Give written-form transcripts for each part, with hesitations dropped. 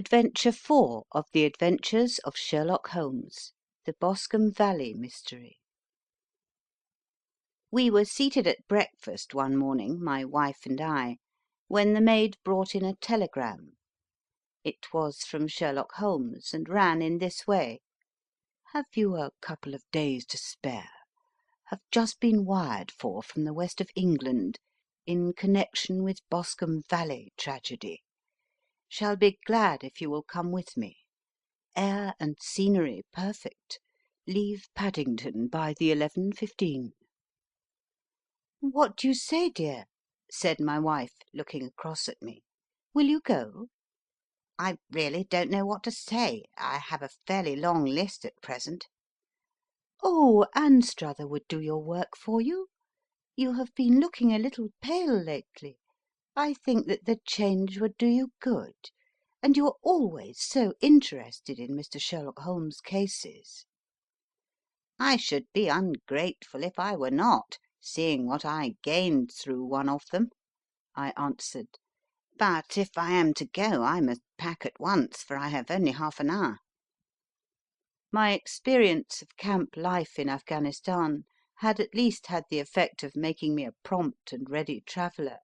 Adventure 4 of the Adventures of Sherlock Holmes, The Boscombe Valley Mystery. We were seated at breakfast one morning, my wife and I, when the maid brought in a telegram. It was from Sherlock Holmes, and ran in this way: "Have you a couple of days to spare? Have just been wired for from the west of England in connection with Boscombe Valley tragedy. Shall be glad if you will come with me. Air and scenery perfect. Leave Paddington by the 11:15. "What do you say, dear?" said my wife, looking across at me. "Will you go?" "I really don't know what to say. I have a fairly long list at present." "Oh, Anstruther would do your work for you. You have been looking a little pale lately. I think that the change would do you good. And you are always so interested in Mr. Sherlock Holmes' cases." "I should be ungrateful if I were not, seeing what I gained through one of them," I answered. "But if I am to go, I must pack at once, for I have only half an hour." My experience of camp life in Afghanistan had at least had the effect of making me a prompt and ready traveller.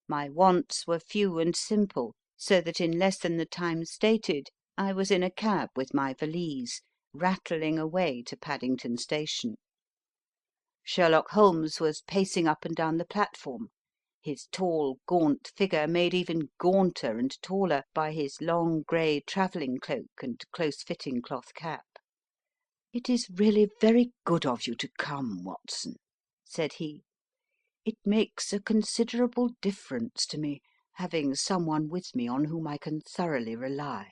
My wants were few and simple, so that in less than the time stated I was in a cab with my valise, rattling away to Paddington Station. Sherlock Holmes was pacing up and down the platform, his tall, gaunt figure made even gaunter and taller by his long grey travelling cloak and close-fitting cloth cap. "It is really very good of you to come, Watson," said he. "It makes a considerable difference to me, having someone with me on whom I can thoroughly rely.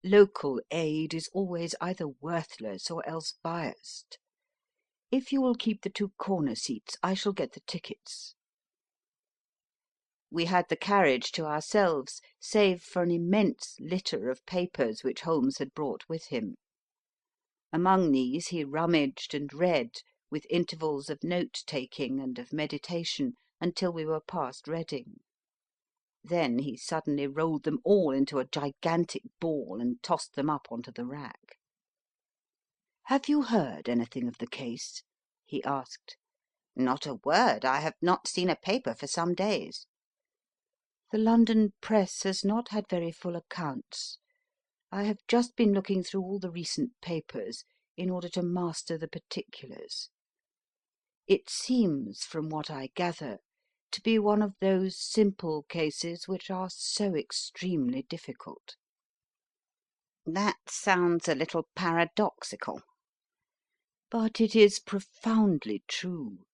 Local aid is always either worthless or else biased. If you will keep the two corner seats, I shall get the tickets." We had the carriage to ourselves, save for an immense litter of papers which Holmes had brought with him. Among these he rummaged and read, with intervals of note taking and of meditation, until we were past Reading. Then he suddenly rolled them all into a gigantic ball and tossed them up onto the rack. "Have you heard anything of the case?" he asked. "Not a word. I have not seen a paper for some days." "The London press has not had very full accounts. I have just been looking through all the recent papers in order to master the particulars. It seems, from what I gather, to be one of those simple cases which are so extremely difficult." "That sounds a little paradoxical." "But it is profoundly true.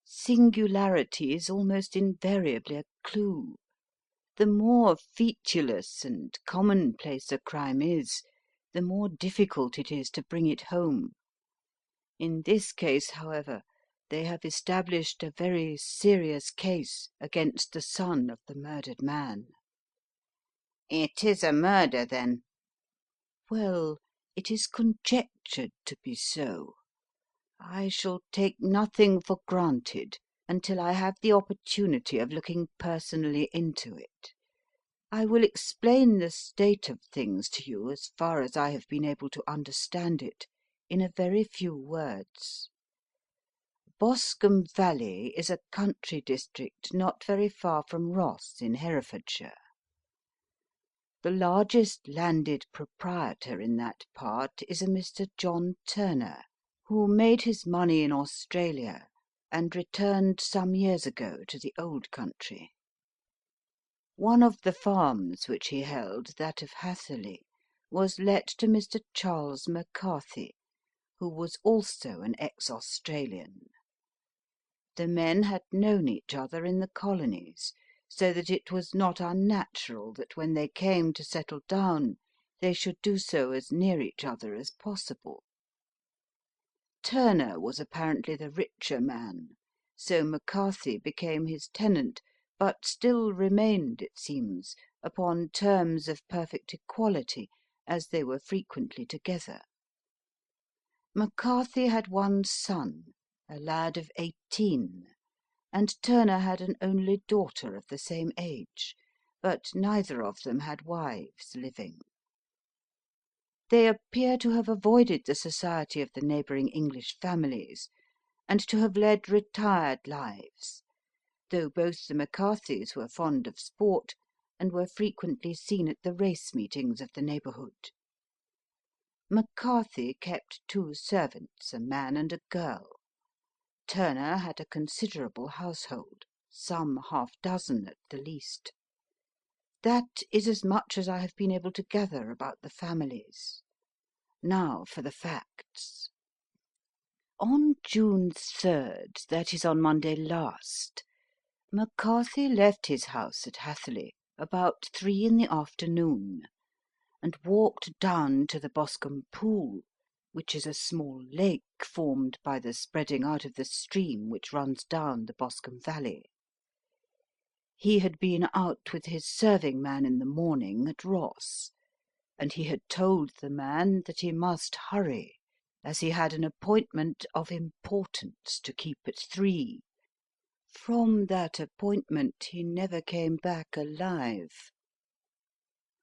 Singularity is almost invariably a clue. The more featureless and commonplace a crime is, the more difficult it is to bring it home. In this case, however, they have established a very serious case against the son of the murdered man." "It is a murder, then?" "Well, it is conjectured to be so. I shall take nothing for granted until I have the opportunity of looking personally into it. I will explain the state of things to you, as far as I have been able to understand it, in a very few words. Boscombe Valley is a country district not very far from Ross in Herefordshire. The largest landed proprietor in that part is a Mr. John Turner, who made his money in Australia and returned some years ago to the old country. One of the farms which he held, that of Hatherley, was let to Mr. Charles McCarthy, who was also an ex-Australian. The men had known each other in the colonies, so that it was not unnatural that when they came to settle down they should do so as near each other as possible. Turner was apparently the richer man, so McCarthy became his tenant, but still remained, it seems, upon terms of perfect equality, as they were frequently together. McCarthy had one son, a lad of 18, and Turner had an only daughter of the same age, but neither of them had wives living. They appear to have avoided the society of the neighbouring English families, and to have led retired lives, though both the McCarthys were fond of sport, and were frequently seen at the race meetings of the neighbourhood. McCarthy kept 2 servants, a man and a girl. Turner had a considerable household, some half-dozen at the least. That is as much as I have been able to gather about the families. Now for the facts. On June 3rd, that is on Monday last, McCarthy left his house at Hatherley about 3 in the afternoon, and walked down to the Boscombe Pool, which is a small lake formed by the spreading out of the stream which runs down the Boscombe Valley. He had been out with his serving man in the morning at Ross, and he had told the man that he must hurry, as he had an appointment of importance to keep at 3. From that appointment he never came back alive.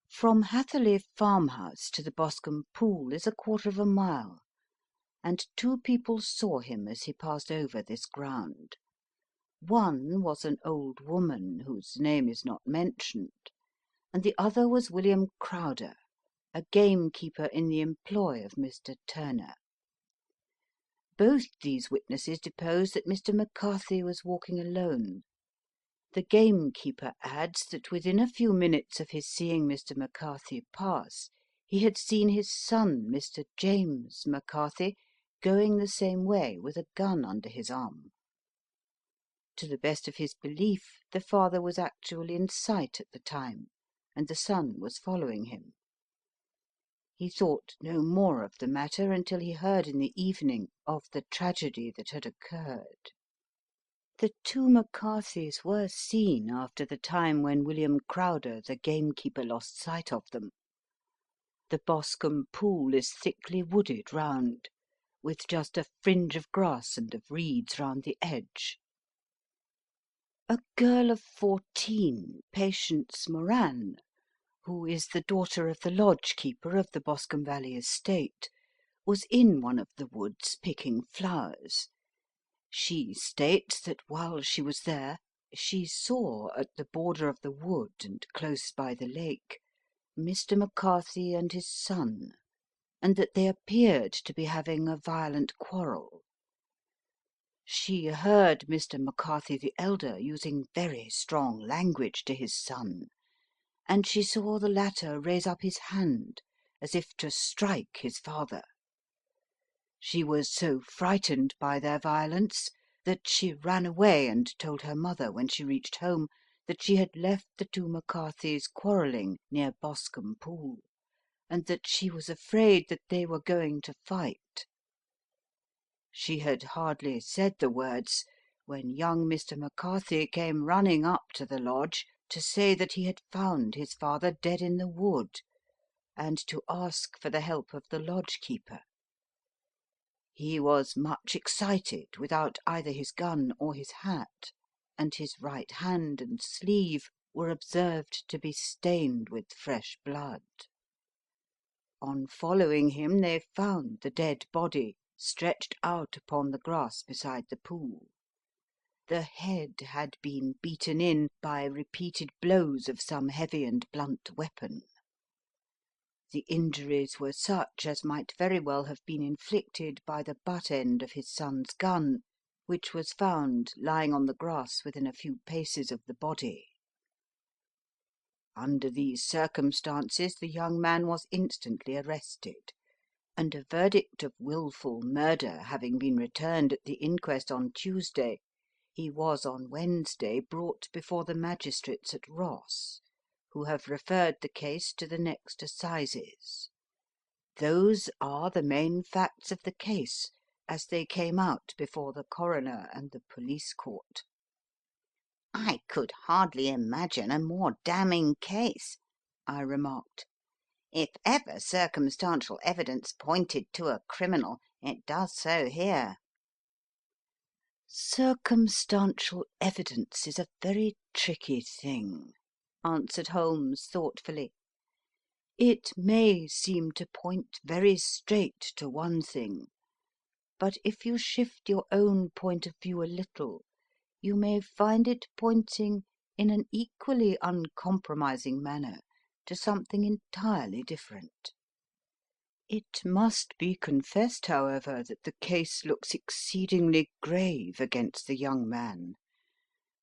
From Hatherley farmhouse to the Boscombe Pool is 1/4 mile, and 2 people saw him as he passed over this ground. One was an old woman, whose name is not mentioned, and the other was William Crowder, a gamekeeper in the employ of Mr. Turner. Both these witnesses depose that Mr. McCarthy was walking alone. The gamekeeper adds that within a few minutes of his seeing Mr. McCarthy pass, he had seen his son, Mr. James McCarthy, going the same way with a gun under his arm. To the best of his belief, the father was actually in sight at the time, and the son was following him. He thought no more of the matter until he heard in the evening of the tragedy that had occurred. The 2 McCarthys were seen after the time when William Crowder, the gamekeeper, lost sight of them. The Boscombe Pool is thickly wooded round, with just a fringe of grass and of reeds round the edge. A girl of 14, Patience Moran, who is the daughter of the lodge-keeper of the Boscombe Valley estate, was in one of the woods picking flowers. She states that while she was there, she saw at the border of the wood and close by the lake Mr. McCarthy and his son, and that they appeared to be having a violent quarrel. She heard Mr. McCarthy the elder using very strong language to his son, and she saw the latter raise up his hand as if to strike his father. She was so frightened by their violence that she ran away and told her mother when she reached home that she had left the 2 McCarthys quarrelling near Boscombe Pool, and that she was afraid that they were going to fight. She had hardly said the words when young Mr. McCarthy came running up to the lodge to say that he had found his father dead in the wood, and to ask for the help of the lodge-keeper. He was much excited, without either his gun or his hat, and his right hand and sleeve were observed to be stained with fresh blood. On following him they found the dead body stretched out upon the grass beside the pool. The head had been beaten in by repeated blows of some heavy and blunt weapon. The injuries were such as might very well have been inflicted by the butt end of his son's gun, which was found lying on the grass within a few paces of the body. Under these circumstances the young man was instantly arrested, and a verdict of wilful murder having been returned at the inquest on Tuesday, he was on Wednesday brought before the magistrates at Ross, who have referred the case to the next assizes. Those are the main facts of the case as they came out before the coroner and the police court. I could hardly imagine a more damning case, I remarked. If ever circumstantial evidence pointed to a criminal, it does so here. Circumstantial evidence is a very tricky thing, answered Holmes thoughtfully. It may seem to point very straight to one thing, but if you shift your own point of view a little, you may find it pointing in an equally uncompromising manner to something entirely different. It must be confessed, however, that the case looks exceedingly grave against the young man,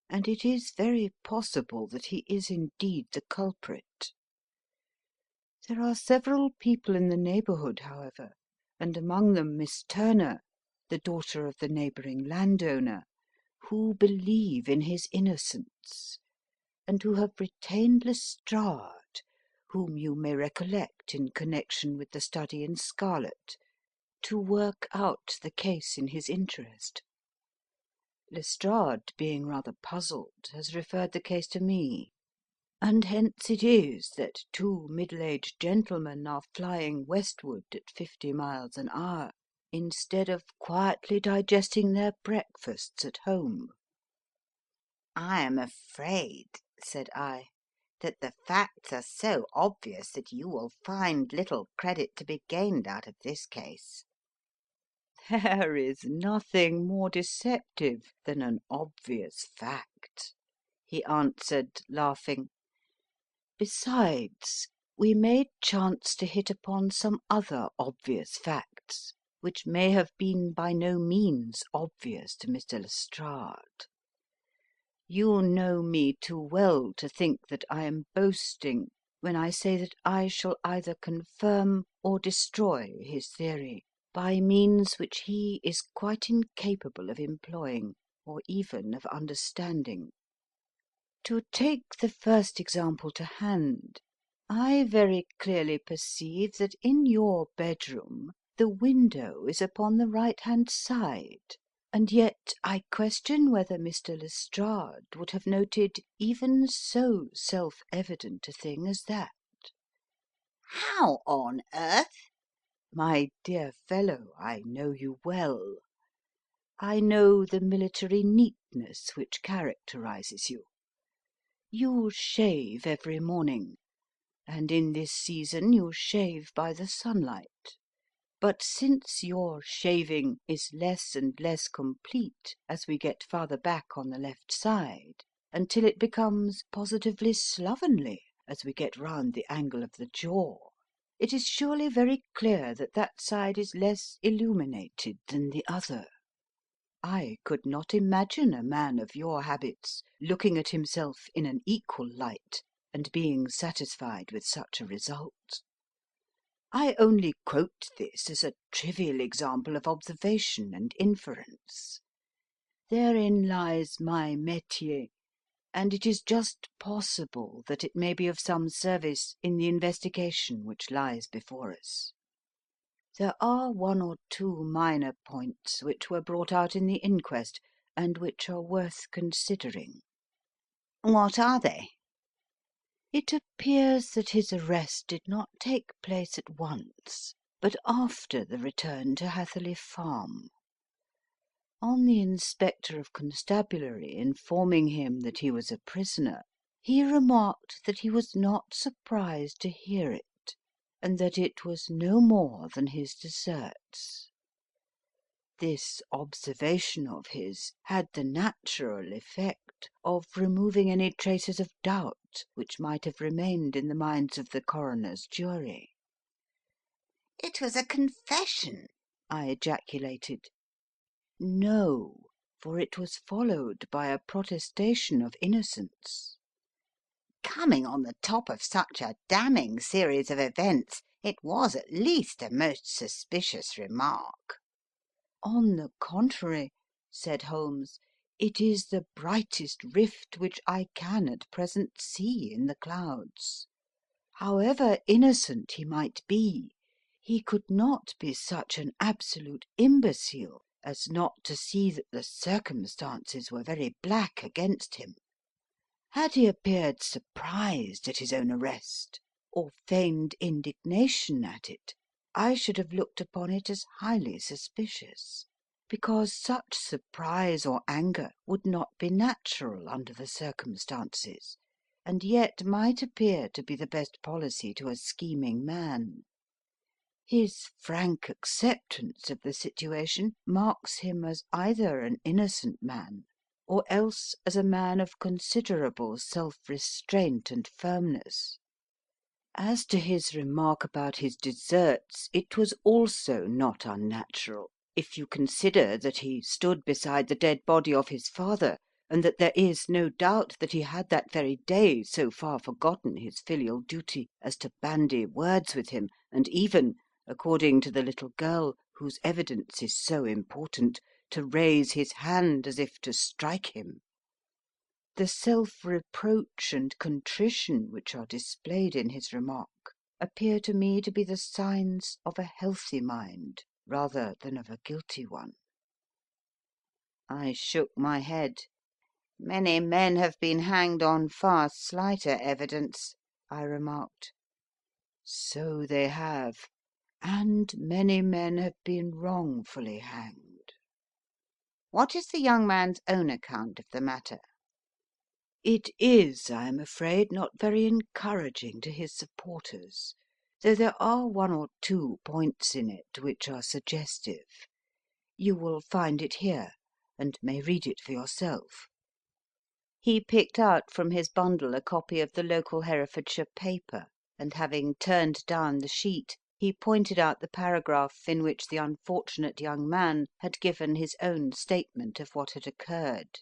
and it is very possible that he is indeed the culprit. There are several people in the neighbourhood, however, and among them Miss Turner, the daughter of the neighbouring landowner, who believe in his innocence, and who have retained Lestrade, whom you may recollect in connection with the study in scarlet, to work out the case in his interest. Lestrade, being rather puzzled, has referred the case to me, and hence it is that two middle-aged gentlemen are flying westward at 50 miles an hour, instead of quietly digesting their breakfasts at home. I am afraid, said I, that the facts are so obvious that you will find little credit to be gained out of this case. There is nothing more deceptive than an obvious fact, he answered, laughing. Besides, we may chance to hit upon some other obvious facts, which may have been by no means obvious to Mr. Lestrade. You know me too well to think that I am boasting when I say that I shall either confirm or destroy his theory by means which he is quite incapable of employing, or even of understanding. To take the first example to hand, I very clearly perceive that in your bedroom the window is upon the right-hand side, and yet I question whether Mr. Lestrade would have noted even so self-evident a thing as that. How on earth? My dear fellow, I know you well. I know the military neatness which characterizes you. You shave every morning, and in this season you shave by the sunlight. But since your shaving is less and less complete as we get farther back on the left side, until it becomes positively slovenly as we get round the angle of the jaw, it is surely very clear that that side is less illuminated than the other. I could not imagine a man of your habits looking at himself in an equal light and being satisfied with such a result. I only quote this as a trivial example of observation and inference. Therein lies my métier, and it is just possible that it may be of some service in the investigation which lies before us. There are one or two minor points which were brought out in the inquest, and which are worth considering. What are they? It appears that his arrest did not take place at once, but after the return to Hatherley Farm. On the Inspector of Constabulary informing him that he was a prisoner, he remarked that he was not surprised to hear it, and that it was no more than his deserts. This observation of his had the natural effect of removing any traces of doubt which might have remained in the minds of the coroner's jury. It was a confession, I ejaculated. No, for it was followed by a protestation of innocence. Coming on the top of such a damning series of events, it was at least a most suspicious remark. On the contrary, said Holmes, it is the brightest rift which I can at present see in the clouds. However innocent he might be, he could not be such an absolute imbecile as not to see that the circumstances were very black against him. Had he appeared surprised at his own arrest, or feigned indignation at it, I should have looked upon it as highly suspicious, because such surprise or anger would not be natural under the circumstances, and yet might appear to be the best policy to a scheming man. His frank acceptance of the situation marks him as either an innocent man, or else as a man of considerable self-restraint and firmness. As to his remark about his deserts, it was also not unnatural, if you consider that he stood beside the dead body of his father, and that there is no doubt that he had that very day so far forgotten his filial duty as to bandy words with him, and even, according to the little girl, whose evidence is so important, to raise his hand as if to strike him. The self-reproach and contrition which are displayed in his remark appear to me to be the signs of a healthy mind rather than of a guilty one. I shook my head. "Many men have been hanged on far slighter evidence," I remarked. "So they have, and many men have been wrongfully hanged." What is the young man's own account of the matter? It is, I am afraid, not very encouraging to his supporters, though there are one or two points in it which are suggestive. You will find it here, and may read it for yourself. He picked out from his bundle a copy of the local Herefordshire paper, and having turned down the sheet, he pointed out the paragraph in which the unfortunate young man had given his own statement of what had occurred.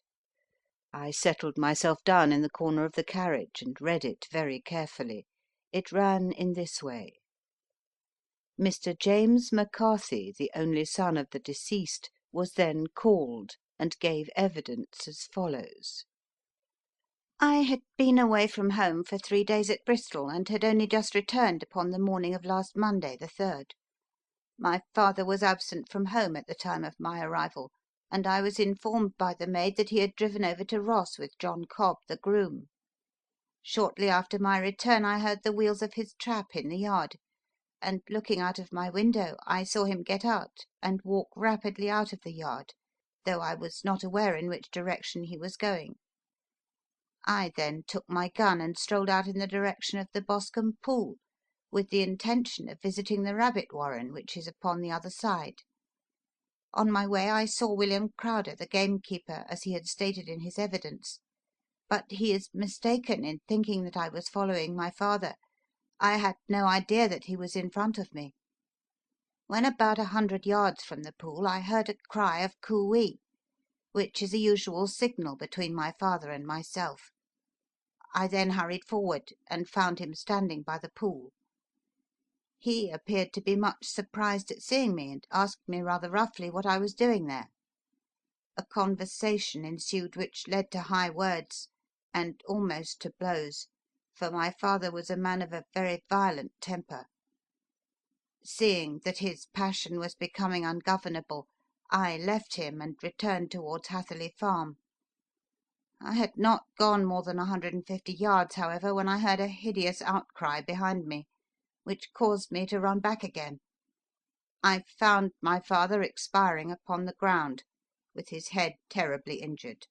I settled myself down in the corner of the carriage and read it very carefully. It ran in this way: Mr. James McCarthy, the only son of the deceased, was then called, and gave evidence as follows: I had been away from home for 3 days at Bristol, and had only just returned upon the morning of last Monday, the 3rd. My father was absent from home at the time of my arrival, and I was informed by the maid that he had driven over to Ross with John Cobb, the groom. Shortly after my return I heard the wheels of his trap in the yard, and looking out of my window I saw him get out and walk rapidly out of the yard, though I was not aware in which direction he was going. I then took my gun and strolled out in the direction of the Boscombe Pool, with the intention of visiting the rabbit warren, which is upon the other side. On my way I saw William Crowder, the gamekeeper, as he had stated in his evidence, but he is mistaken in thinking that I was following my father. I had no idea that he was in front of me. When about 100 yards from the pool I heard a cry of coo-ee, which is a usual signal between my father and myself. I then hurried forward, and found him standing by the pool. He appeared to be much surprised at seeing me, and asked me rather roughly what I was doing there. A conversation ensued which led to high words, and almost to blows, for my father was a man of a very violent temper. Seeing that his passion was becoming ungovernable, I left him and returned towards Hatherley Farm. I had not gone more than 150 yards, however, when I heard a hideous outcry behind me, which caused me to run back again. I found my father expiring upon the ground, with his head terribly injured.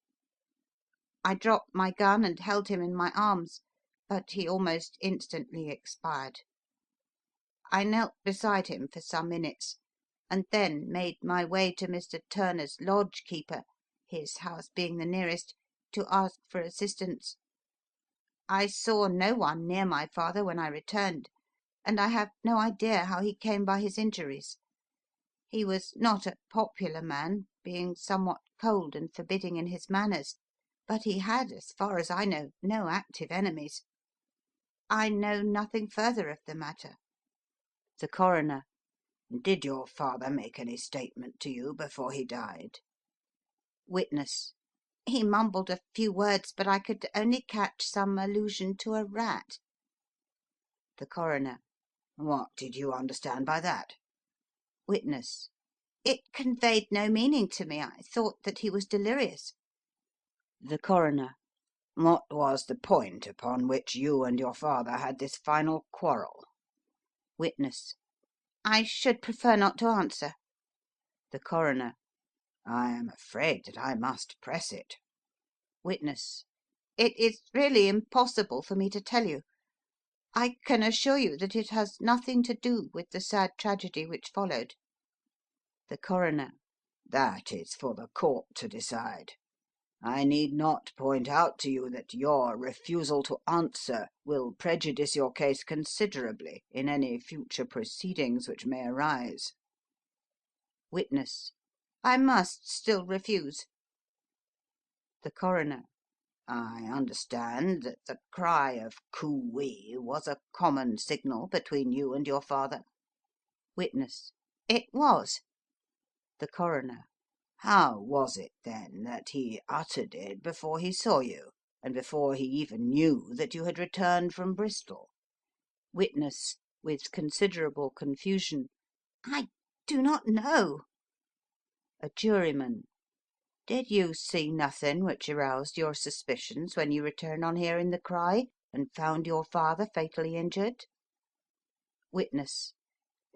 I dropped my gun and held him in my arms, but he almost instantly expired. I knelt beside him for some minutes, and then made my way to Mr. Turner's lodge keeper, his house being the nearest, to ask for assistance. I saw no one near my father when I returned, and I have no idea how he came by his injuries. He was not a popular man, being somewhat cold and forbidding in his manners, but he had, as far as I know, no active enemies. I know nothing further of the matter. The Coroner: Did your father make any statement to you before he died? Witness: He mumbled a few words, but I could only catch some allusion to a rat. The Coroner: What did you understand by that? Witness: It conveyed no meaning to me. I thought that he was delirious. The Coroner: What was the point upon which you and your father had this final quarrel? Witness: I should prefer not to answer. The Coroner: I am afraid that I must press it. Witness: It is really impossible for me to tell you. I can assure you that it has nothing to do with the sad tragedy which followed." The Coroner: That is for the court to decide. I need not point out to you that your refusal to answer will prejudice your case considerably in any future proceedings which may arise. Witness: I must still refuse. The Coroner: I understand that the cry of "Coo-ee" was a common signal between you and your father. Witness: It was. The Coroner: How was it, then, that he uttered it before he saw you, and before he even knew that you had returned from Bristol? Witness (with considerable confusion): I do not know. A Juryman: Did you see nothing which aroused your suspicions when you returned on hearing the cry, and found your father fatally injured? Witness: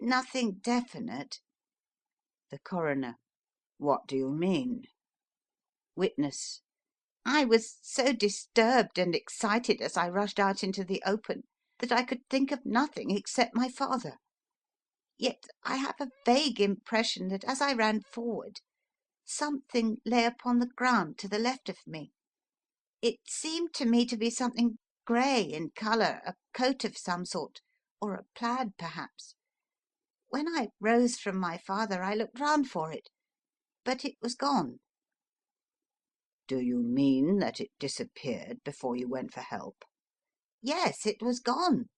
Nothing definite. The Coroner: What do you mean? Witness: I was so disturbed and excited as I rushed out into the open that I could think of nothing except my father. Yet I have a vague impression that as I ran forward, something lay upon the ground to the left of me. It seemed to me to be something grey in colour, a coat of some sort, or a plaid perhaps. When I rose from my father I looked round for it, but it was gone. Do you mean that it disappeared before you went for help? Yes, it was gone.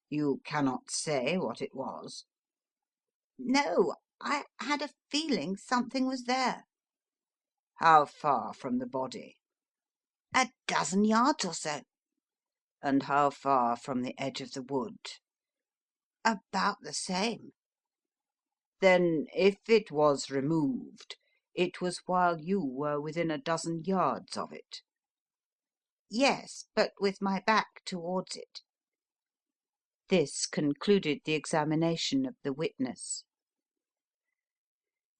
You cannot say what it was? No, I had a feeling something was there. How far from the body? 12 yards or so. And how far from the edge of the wood? About the same. Then, if it was removed, it was while you were within 12 yards of it? Yes, but with my back towards it. This concluded the examination of the witness.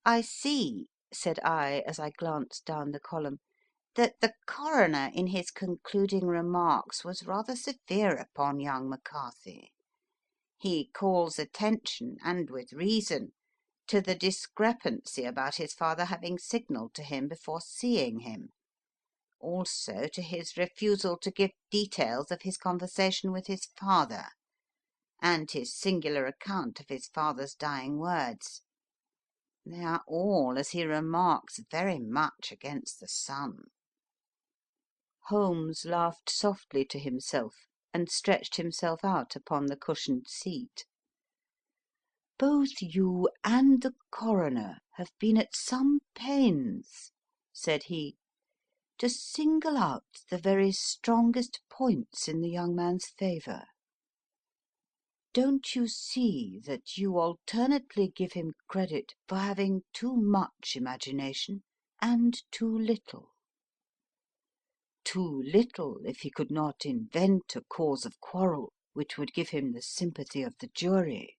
"I see," said I, as I glanced down the column, That the coroner in his concluding remarks was rather severe upon young McCarthy. He calls attention, and with reason, to the discrepancy about his father having signalled to him before seeing him, also to his refusal to give details of his conversation with his father, and his singular account of his father's dying words. They are all, as he remarks, very much against the son." Holmes laughed softly to himself, and stretched himself out upon the cushioned seat. "Both you and the coroner have been at some pains," said he, "to single out the very strongest points in the young man's favour. Don't you see that you alternately give him credit for having too much imagination and too little? Too little if he could not invent a cause of quarrel which would give him the sympathy of the jury;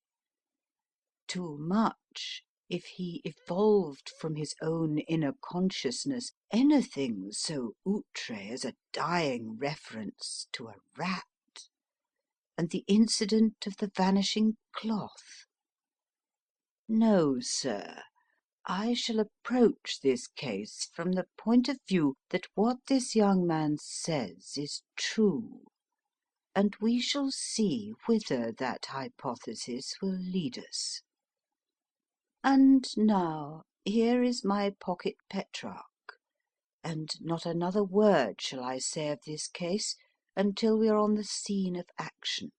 too much if he evolved from his own inner consciousness anything so outre as a dying reference to a rat, and the incident of the vanishing cloth. No, sir, I shall approach this case from the point of view that what this young man says is true, and we shall see whither that hypothesis will lead us. And now here is my pocket Petrarch, and not another word shall I say of this case until we are on the scene of action.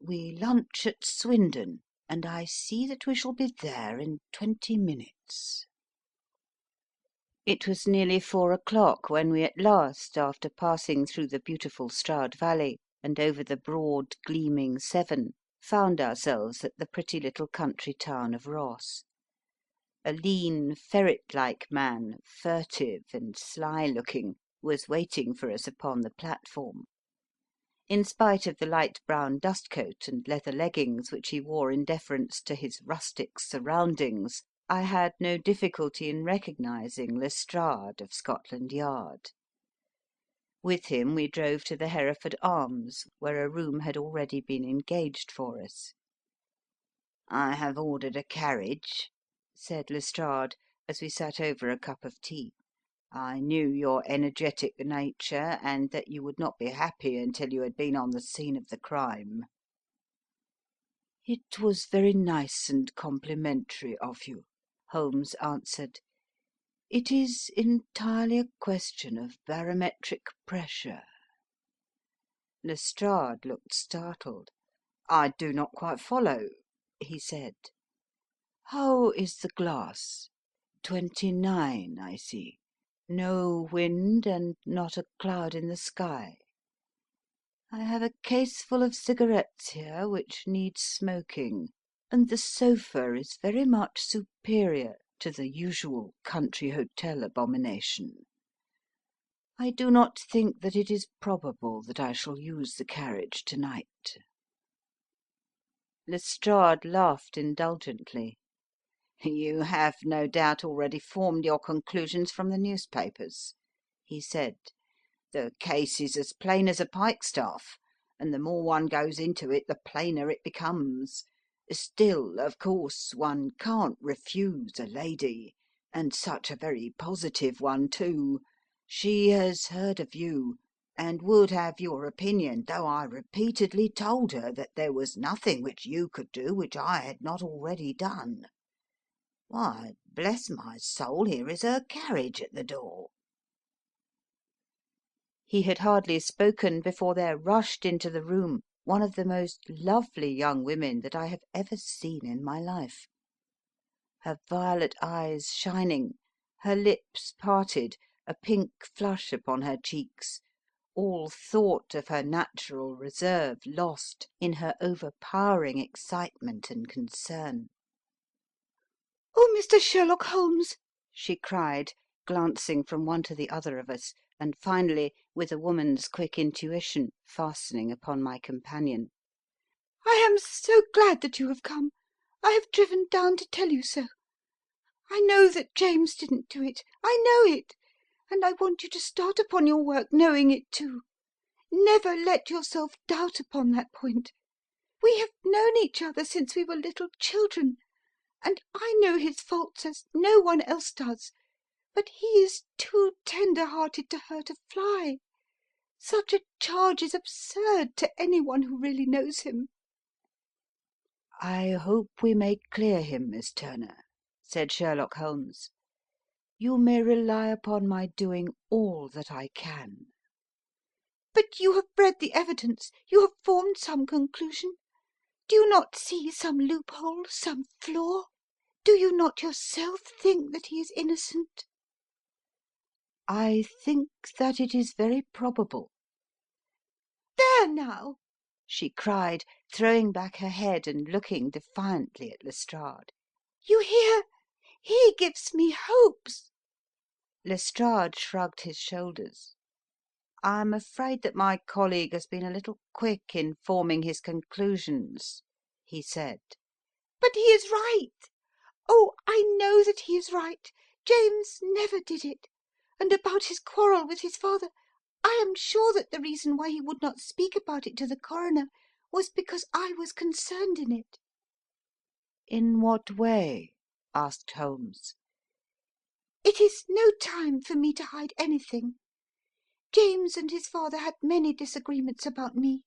We lunch at Swindon, and I see that we shall be there in 20 minutes." It was nearly 4 o'clock when we at last, after passing through the beautiful Stroud Valley and over the broad gleaming Severn, found ourselves at the pretty little country town of Ross. A lean, ferret-like man, furtive and sly-looking, was waiting for us upon the platform. In spite of the light brown dustcoat and leather leggings which he wore in deference to his rustic surroundings, I had no difficulty in recognising Lestrade of Scotland Yard. With him we drove to the Hereford Arms, where a room had already been engaged for us. "I have ordered a carriage," said Lestrade, as we sat over a cup of tea. "I knew your energetic nature, and that you would not be happy until you had been on the scene of the crime." "It was very nice and complimentary of you," Holmes answered. "It is entirely a question of barometric pressure." Lestrade looked startled. "I do not quite follow," he said. "How is the glass? 29, I see. No wind and not a cloud in the sky. I have a case full of cigarettes here which need smoking, and the sofa is very much superior to the usual country hotel abomination. I do not think that it is probable that I shall use the carriage tonight." Lestrade laughed indulgently. "You have no doubt already formed your conclusions from the newspapers," he said. "The case is as plain as a pikestaff, and the more one goes into it the plainer it becomes. Still, of course, one can't refuse a lady, and such a very positive one too. She has heard of you, and would have your opinion, though I repeatedly told her that there was nothing which you could do which I had not already done. Why, bless my soul, here is her carriage at the door." He had hardly spoken before there rushed into the room one of the most lovely young women that I have ever seen in my life. Her violet eyes shining, her lips parted, a pink flush upon her cheeks, all thought of her natural reserve lost in her overpowering excitement and concern. "Oh, Mr. Sherlock Holmes!" she cried, glancing from one to the other of us, and finally, with a woman's quick intuition, fastening upon my companion. "I am so glad that you have come. I have driven down to tell you so. I know that James didn't do it. I know it. And I want you to start upon your work knowing it too. Never let yourself doubt upon that point. We have known each other since we were little children, and I know his faults as no one else does, but he is too tender-hearted to hurt a fly. Such a charge is absurd to anyone who really knows him." "I hope we may clear him, Miss Turner," said Sherlock Holmes. "You may rely upon my doing all that I can." "But you have read the evidence. You have formed some conclusion. Do you not see some loophole, some flaw? Do you not yourself think that he is innocent?" "I think that it is very probable." "There now!" she cried, throwing back her head and looking defiantly at Lestrade. "You hear? He gives me hopes." Lestrade shrugged his shoulders. "I'm afraid that my colleague has been a little quick in forming his conclusions," he said. "But he is right. Oh, I know that he is right. James never did it. And about his quarrel with his father, I am sure that the reason why he would not speak about it to the coroner was because I was concerned in it." "In what way?" asked Holmes. "It is no time for me to hide anything. James and his father had many disagreements about me.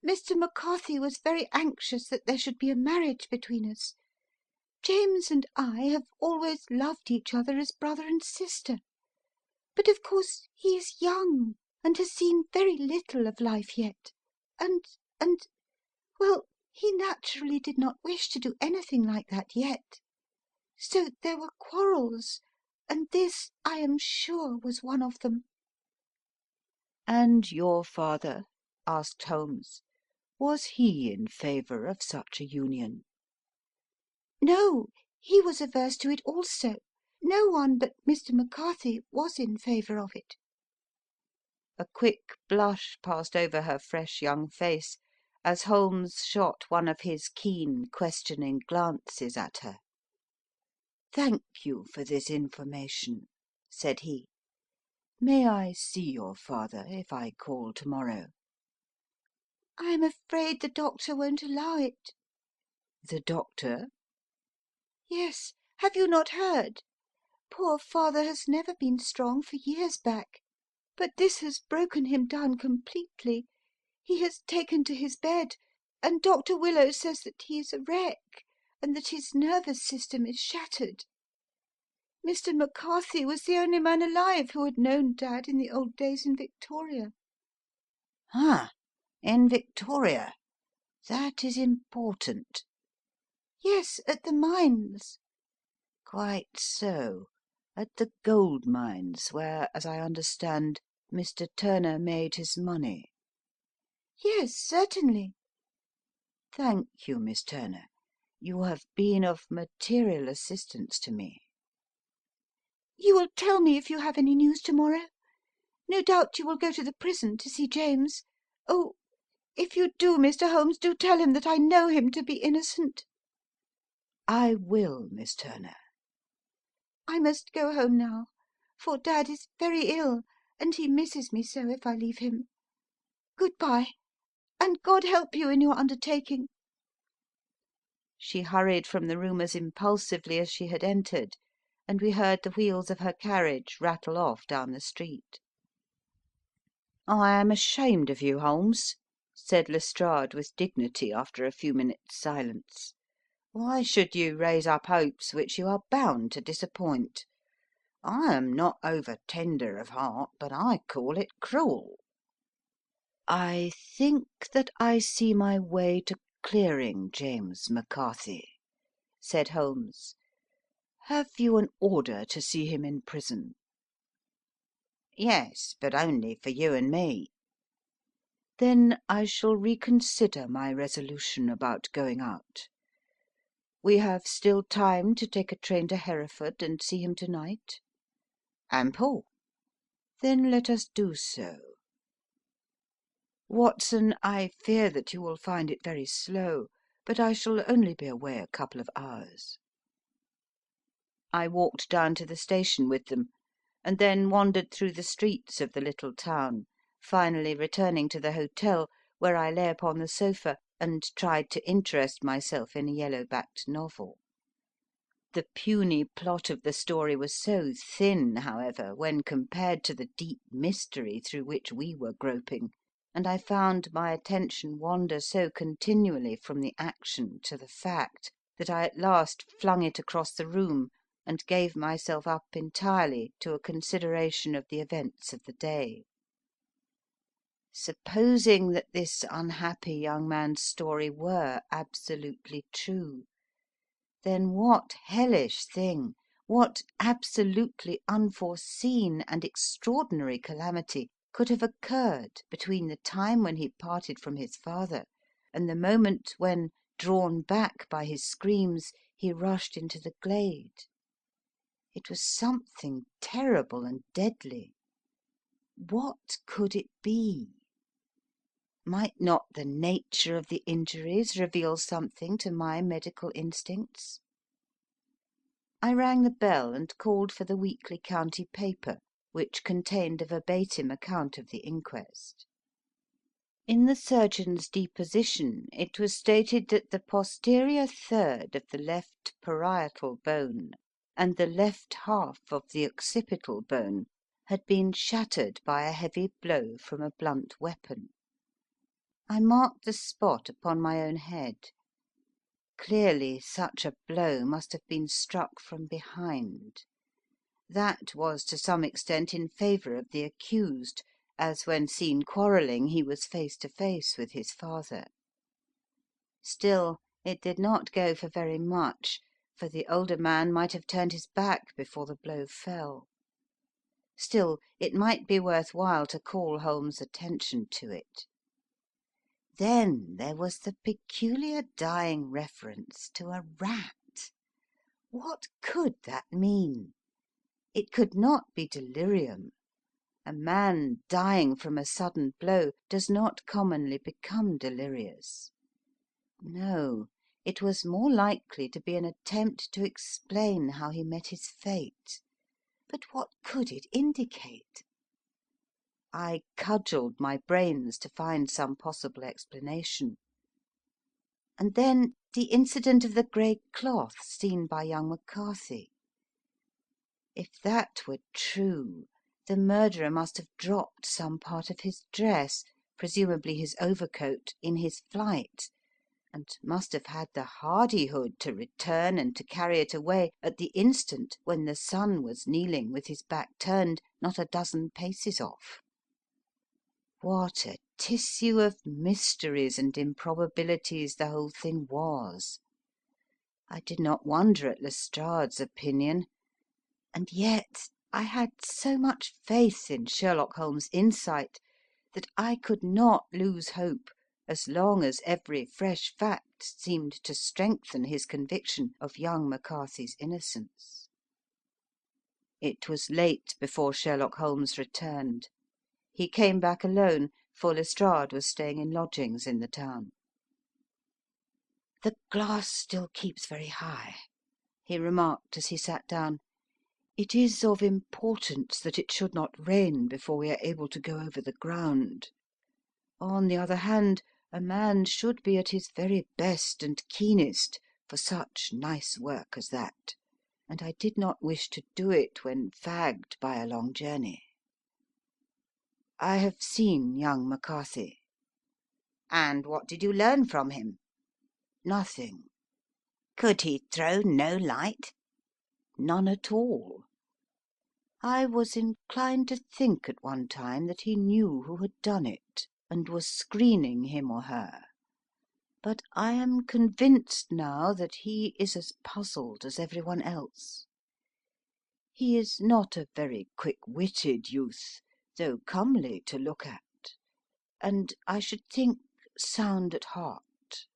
Mr. McCarthy was very anxious that there should be a marriage between us. James and I have always loved each other as brother and sister. But of course he is young and has seen very little of life yet. And well, he naturally did not wish to do anything like that yet. So there were quarrels, and this, I am sure, was one of them." "And your father?" asked Holmes. "Was he in favour of such a union?" "No, he was averse to it also. No one but Mr. McCarthy was in favour of it." A quick blush passed over her fresh young face as Holmes shot one of his keen, questioning glances at her. "Thank you for this information," said he. May I see your father if I call tomorrow?" "I am afraid the doctor won't allow it." "The doctor?" "Yes. Have you not heard? Poor father has never been strong for years back, but this has broken him down completely. He has taken to his bed, and Dr. Willow says that he is a wreck, and that his nervous system is shattered. Mr. McCarthy was the only man alive who had known Dad in the old days in Victoria." Ah, in Victoria. That is important." "Yes, at the mines." "Quite so. At the gold mines, where, as I understand, Mr. Turner made his money." "Yes, certainly." "Thank you, Miss Turner. You have been of material assistance to me." "You will tell me if you have any news tomorrow? No doubt you will go to the prison to see James. Oh, if you do, Mr. Holmes, do tell him that I know him to be innocent." "I will, Miss Turner." "I must go home now, for Dad is very ill, and he misses me so if I leave him. Good bye, and God help you in your undertaking." She hurried from the room as impulsively as she had entered, and we heard the wheels of her carriage rattle off down the street. "I am ashamed of you, Holmes," said Lestrade with dignity after a few minutes' silence. "Why should you raise up hopes which you are bound to disappoint? I am not over tender of heart, but I call it cruel." "I think that I see my way to clearing James McCarthy," said Holmes. "Have you an order to see him in prison?" "Yes, but only for you and me." "Then I shall reconsider my resolution about going out. We have still time to take a train to Hereford and see him to night?" "Ample." "Then let us do so. Watson, I fear that you will find it very slow, but I shall only be away a couple of hours." I walked down to the station with them, and then wandered through the streets of the little town, finally returning to the hotel, where I lay upon the sofa and tried to interest myself in a yellow backed novel. The puny plot of the story was so thin, however, when compared to the deep mystery through which we were groping, and I found my attention wander so continually from the action to the fact, that I at last flung it across the room and gave myself up entirely to a consideration of the events of the day. Supposing that this unhappy young man's story were absolutely true, then what hellish thing, what absolutely unforeseen and extraordinary calamity could have occurred between the time when he parted from his father and the moment when, drawn back by his screams, he rushed into the glade? It was something terrible and deadly. What could it be? Might not the nature of the injuries reveal something to my medical instincts? I rang the bell and called for the weekly county paper, which contained a verbatim account of the inquest. In the surgeon's deposition it was stated that the posterior third of the left parietal bone and the left half of the occipital bone had been shattered by a heavy blow from a blunt weapon. I marked the spot upon my own head. Clearly such a blow must have been struck from behind. That was to some extent in favour of the accused, as when seen quarrelling he was face to face with his father. Still, it did not go for very much, for the older man might have turned his back before the blow fell. Still, it might be worth while to call Holmes' attention to it. Then there was the peculiar dying reference to a rat. What could that mean? It could not be delirium. A man dying from a sudden blow does not commonly become delirious. No, it was more likely to be an attempt to explain how he met his fate. But what could it indicate? I cudgelled my brains to find some possible explanation. And then the incident of the grey cloth seen by young McCarthy. If that were true, the murderer must have dropped some part of his dress, presumably his overcoat, in his flight, and must have had the hardihood to return and to carry it away at the instant when the son was kneeling with his back turned not a dozen paces off. What a tissue of mysteries and improbabilities the whole thing was! I did not wonder at Lestrade's opinion, and yet I had so much faith in Sherlock Holmes' insight that I could not lose hope as long as every fresh fact seemed to strengthen his conviction of young McCarthy's innocence. It was late before Sherlock Holmes returned. He came back alone, for Lestrade was staying in lodgings in the town. "The glass still keeps very high," he remarked as he sat down. "It is of importance that it should not rain before we are able to go over the ground. On the other hand, a man should be at his very best and keenest for such nice work as that, and I did not wish to do it when fagged by a long journey. I have seen young McCarthy." "And what did you learn from him?" "Nothing." "Could he throw no light?" "None at all. I was inclined to think at one time that he knew who had done it, and was screening him or her, but I am convinced now that he is as puzzled as everyone else. He is not a very quick-witted youth, though comely to look at, and I should think sound at heart."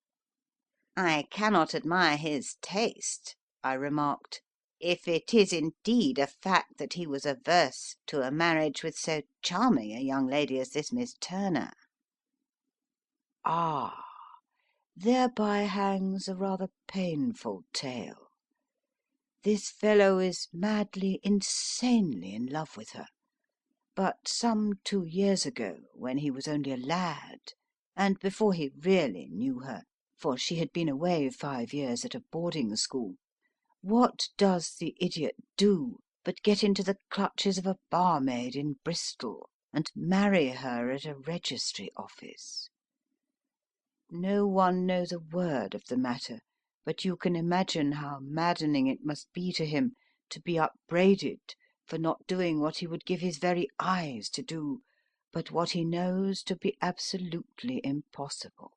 "I cannot admire his taste," I remarked, "if it is indeed a fact that he was averse to a marriage with so charming a young lady as this Miss Turner." "Ah, thereby hangs a rather painful tale. This fellow is madly, insanely in love with her, but some 2 years ago, when he was only a lad, and before he really knew her, for she had been away 5 years at a boarding school, what does the idiot do but get into the clutches of a barmaid in Bristol, and marry her at a registry office. No one knows a word of the matter, but you can imagine how maddening it must be to him to be upbraided for not doing what he would give his very eyes to do, but what he knows to be absolutely impossible.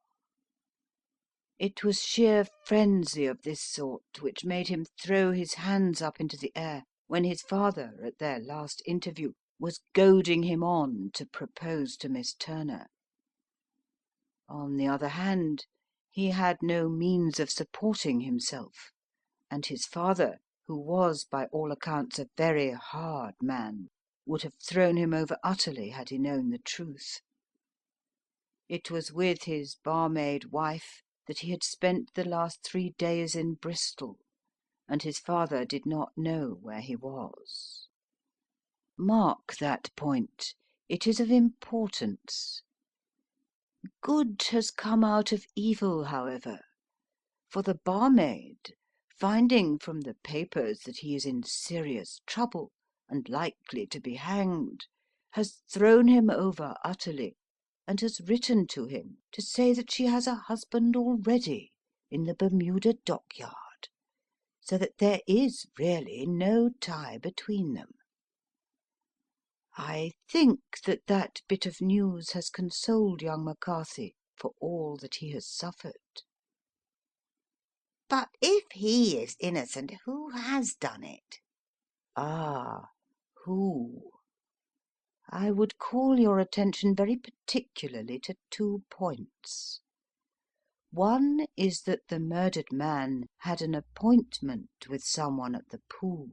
It was sheer frenzy of this sort which made him throw his hands up into the air when his father, at their last interview, was goading him on to propose to Miss Turner. On the other hand, he had no means of supporting himself, and his father, who was by all accounts a very hard man, would have thrown him over utterly had he known the truth. It was with his barmaid wife that he had spent the last 3 days in Bristol, and his father did not know where he was. Mark that point. It is of importance. Good has come out of evil, however, for the barmaid, finding from the papers that he is in serious trouble and likely to be hanged, has thrown him over utterly, and has written to him to say that she has a husband already in the Bermuda dockyard, so that there is really no tie between them. I think that that bit of news has consoled young McCarthy for all that he has suffered. "But if he is innocent, who has done it?" Ah, who? I would call your attention very particularly to 2 points. One is that the murdered man had an appointment with someone at the pool,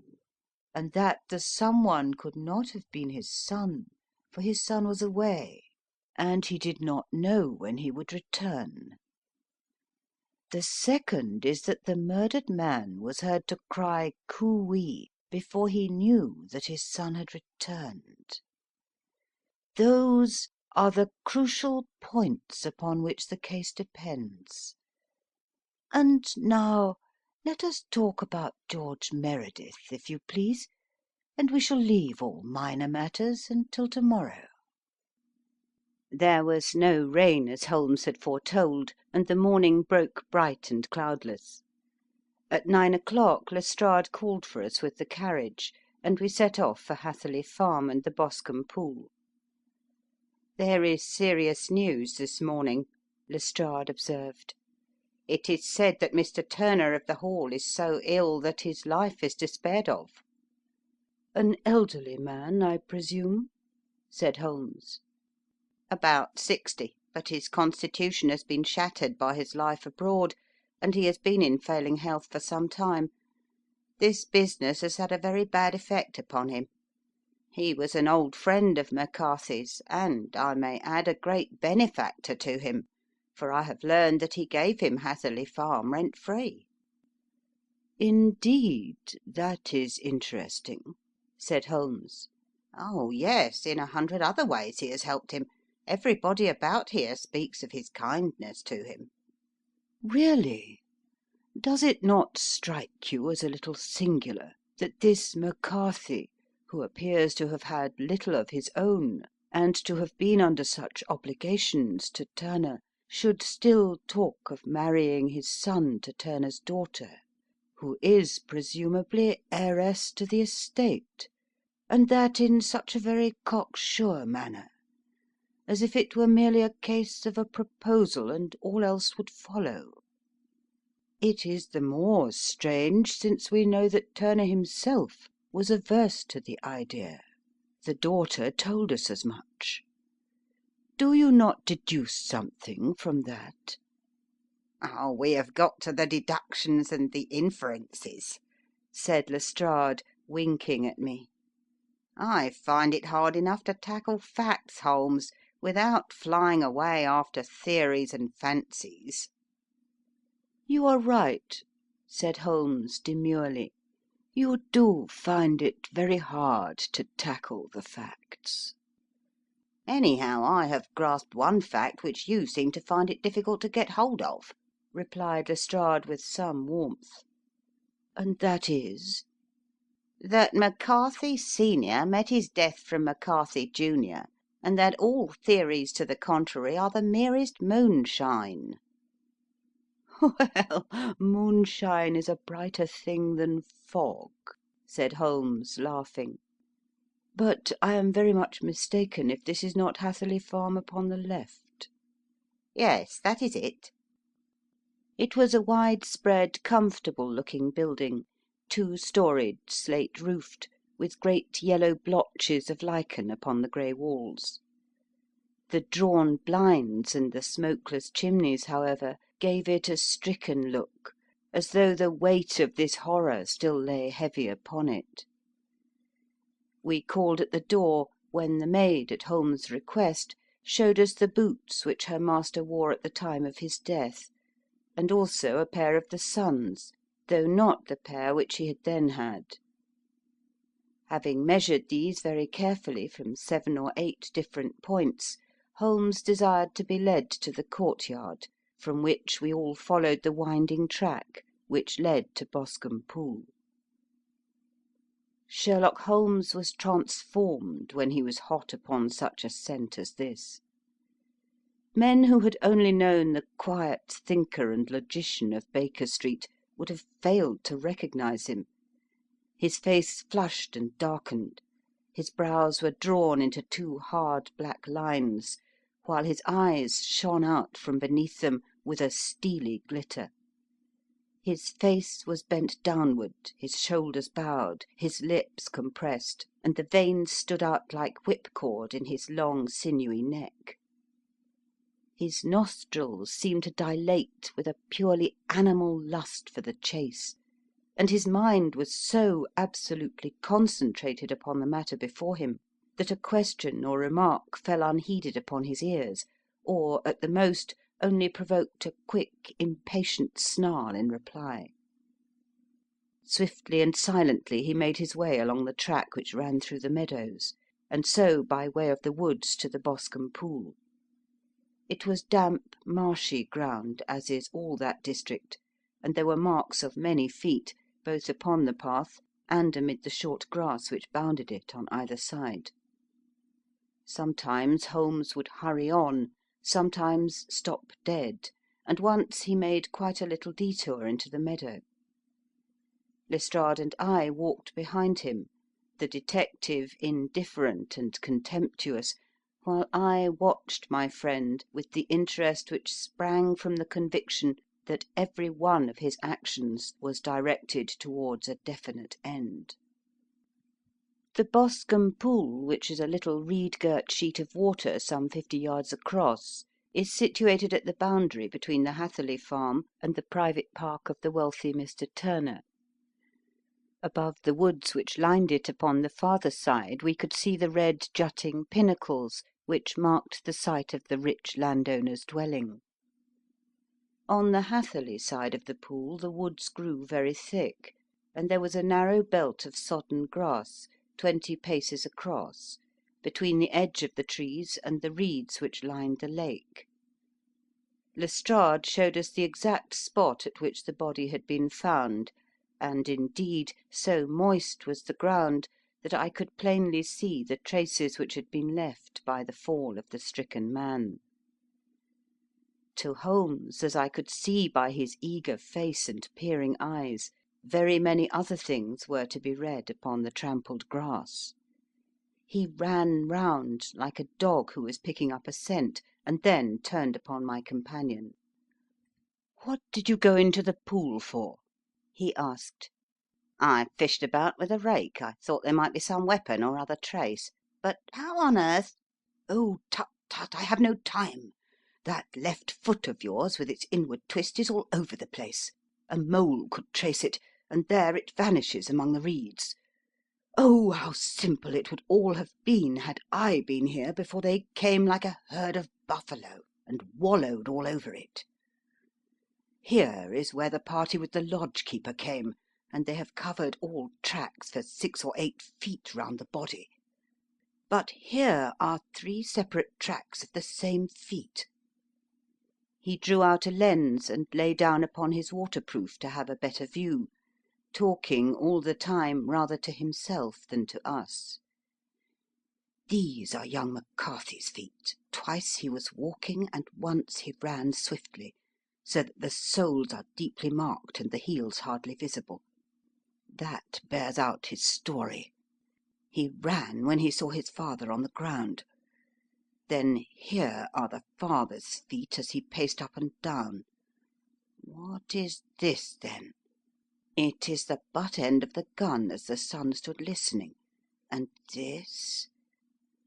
and that the someone could not have been his son, for his son was away, and he did not know when he would return. The second is that the murdered man was heard to cry coo-ee before he knew that his son had returned. Those are the crucial points upon which the case depends. And now let us talk about George Meredith, if you please, and we shall leave all minor matters until to-morrow." There was no rain, as Holmes had foretold, and the morning broke bright and cloudless. At 9 o'clock Lestrade called for us with the carriage, and we set off for Hatherley Farm and the Boscombe Pool. "There is serious news this morning," Lestrade observed. "It is said that Mr. Turner of the Hall is so ill that his life is despaired of." "An elderly man, I presume?" said Holmes. "About 60, but his constitution has been shattered by his life abroad, and he has been in failing health for some time. This business has had a very bad effect upon him. He was an old friend of McCarthy's, and, I may add, a great benefactor to him, for I have learned that he gave him Hatherley Farm rent-free." "Indeed, that is interesting," said Holmes. "Oh, yes, in 100 other ways he has helped him. Everybody about here speaks of his kindness to him." "Really? Does it not strike you as a little singular that this McCarthy, who appears to have had little of his own, and to have been under such obligations to Turner, should still talk of marrying his son to Turner's daughter, who is presumably heiress to the estate, and that in such a very cocksure manner, as if it were merely a case of a proposal and all else would follow? It is the more strange since we know that Turner himself was averse to the idea. The daughter told us as much. Do you not deduce something from that?" "Oh, we have got to the deductions and the inferences," said Lestrade, winking at me. "I find it hard enough to tackle facts, Holmes, without flying away after theories and fancies." "You are right," said Holmes demurely. "You do find it very hard to tackle the facts." "Anyhow, I have grasped one fact which you seem to find it difficult to get hold of," replied Lestrade with some warmth. "And that is?" "That McCarthy senior met his death from McCarthy junior, and that all theories to the contrary are the merest moonshine." "Well, moonshine is a brighter thing than fog," said Holmes, laughing. "But I am very much mistaken if this is not Hatherley Farm upon the left." "Yes, that is it." It was a wide-spread, comfortable-looking building, two-storied, slate-roofed, with great yellow blotches of lichen upon the grey walls. The drawn blinds and the smokeless chimneys, however, gave it a stricken look, as though the weight of this horror still lay heavy upon it. We called at the door, when the maid, at Holmes' request, showed us the boots which her master wore at the time of his death, and also a pair of the son's, though not the pair which he had then had. Having measured these very carefully from 7 or 8 different points, Holmes desired to be led to the courtyard, from which we all followed the winding track which led to Boscombe Pool. Sherlock Holmes was transformed when he was hot upon such a scent as this. Men who had only known the quiet thinker and logician of Baker Street would have failed to recognise him. His face flushed and darkened, his brows were drawn into 2 hard black lines, while his eyes shone out from beneath them with a steely glitter. His face was bent downward, his shoulders bowed, his lips compressed, and the veins stood out like whipcord in his long sinewy neck. His nostrils seemed to dilate with a purely animal lust for the chase, and his mind was so absolutely concentrated upon the matter before him that a question or remark fell unheeded upon his ears, or, at the most, only provoked a quick, impatient snarl in reply. Swiftly and silently he made his way along the track which ran through the meadows, and so by way of the woods to the Boscombe Pool. It was damp, marshy ground, as is all that district, and there were marks of many feet, both upon the path and amid the short grass which bounded it on either side. Sometimes Holmes would hurry on, sometimes stop dead, and once he made quite a little detour into the meadow. Lestrade and I walked behind him, the detective indifferent and contemptuous, while I watched my friend with the interest which sprang from the conviction that every one of his actions was directed towards a definite end. The Boscombe Pool, which is a little reed-girt sheet of water some 50 yards across, is situated at the boundary between the Hatherley farm and the private park of the wealthy Mr. Turner. Above the woods which lined it upon the farther side we could see the red jutting pinnacles which marked the site of the rich landowner's dwelling. On the Hatherley side of the pool the woods grew very thick, and there was a narrow belt of sodden grass, 20 paces across, between the edge of the trees and the reeds which lined the lake. Lestrade showed us the exact spot at which the body had been found, and, indeed, so moist was the ground that I could plainly see the traces which had been left by the fall of the stricken man. To Holmes, as I could see by his eager face and peering eyes, very many other things were to be read upon the trampled grass. He ran round like a dog who was picking up a scent, and then turned upon my companion. "What did you go into the pool for?" he asked. I fished about with a rake. I thought there might be some weapon or other trace. But how on earth—" "Oh, tut, tut, I have no time. That left foot of yours with its inward twist is all over the place. A mole could trace it, and there it vanishes among the reeds. Oh, how simple it would all have been had I been here before they came like a herd of buffalo and wallowed all over it. Here is where the party with the lodge keeper came, and they have covered all tracks for 6 or 8 feet round the body. But here are 3 separate tracks of the same feet." He drew out a lens and lay down upon his waterproof to have a better view, talking all the time rather to himself than to us. "These are young McCarthy's feet. Twice he was walking, and once he ran swiftly, so that the soles are deeply marked and the heels hardly visible. That bears out his story. He ran when he saw his father on the ground. Then here are the father's feet as he paced up and down. What is this, then? It is the butt end of the gun as the son stood listening. And this?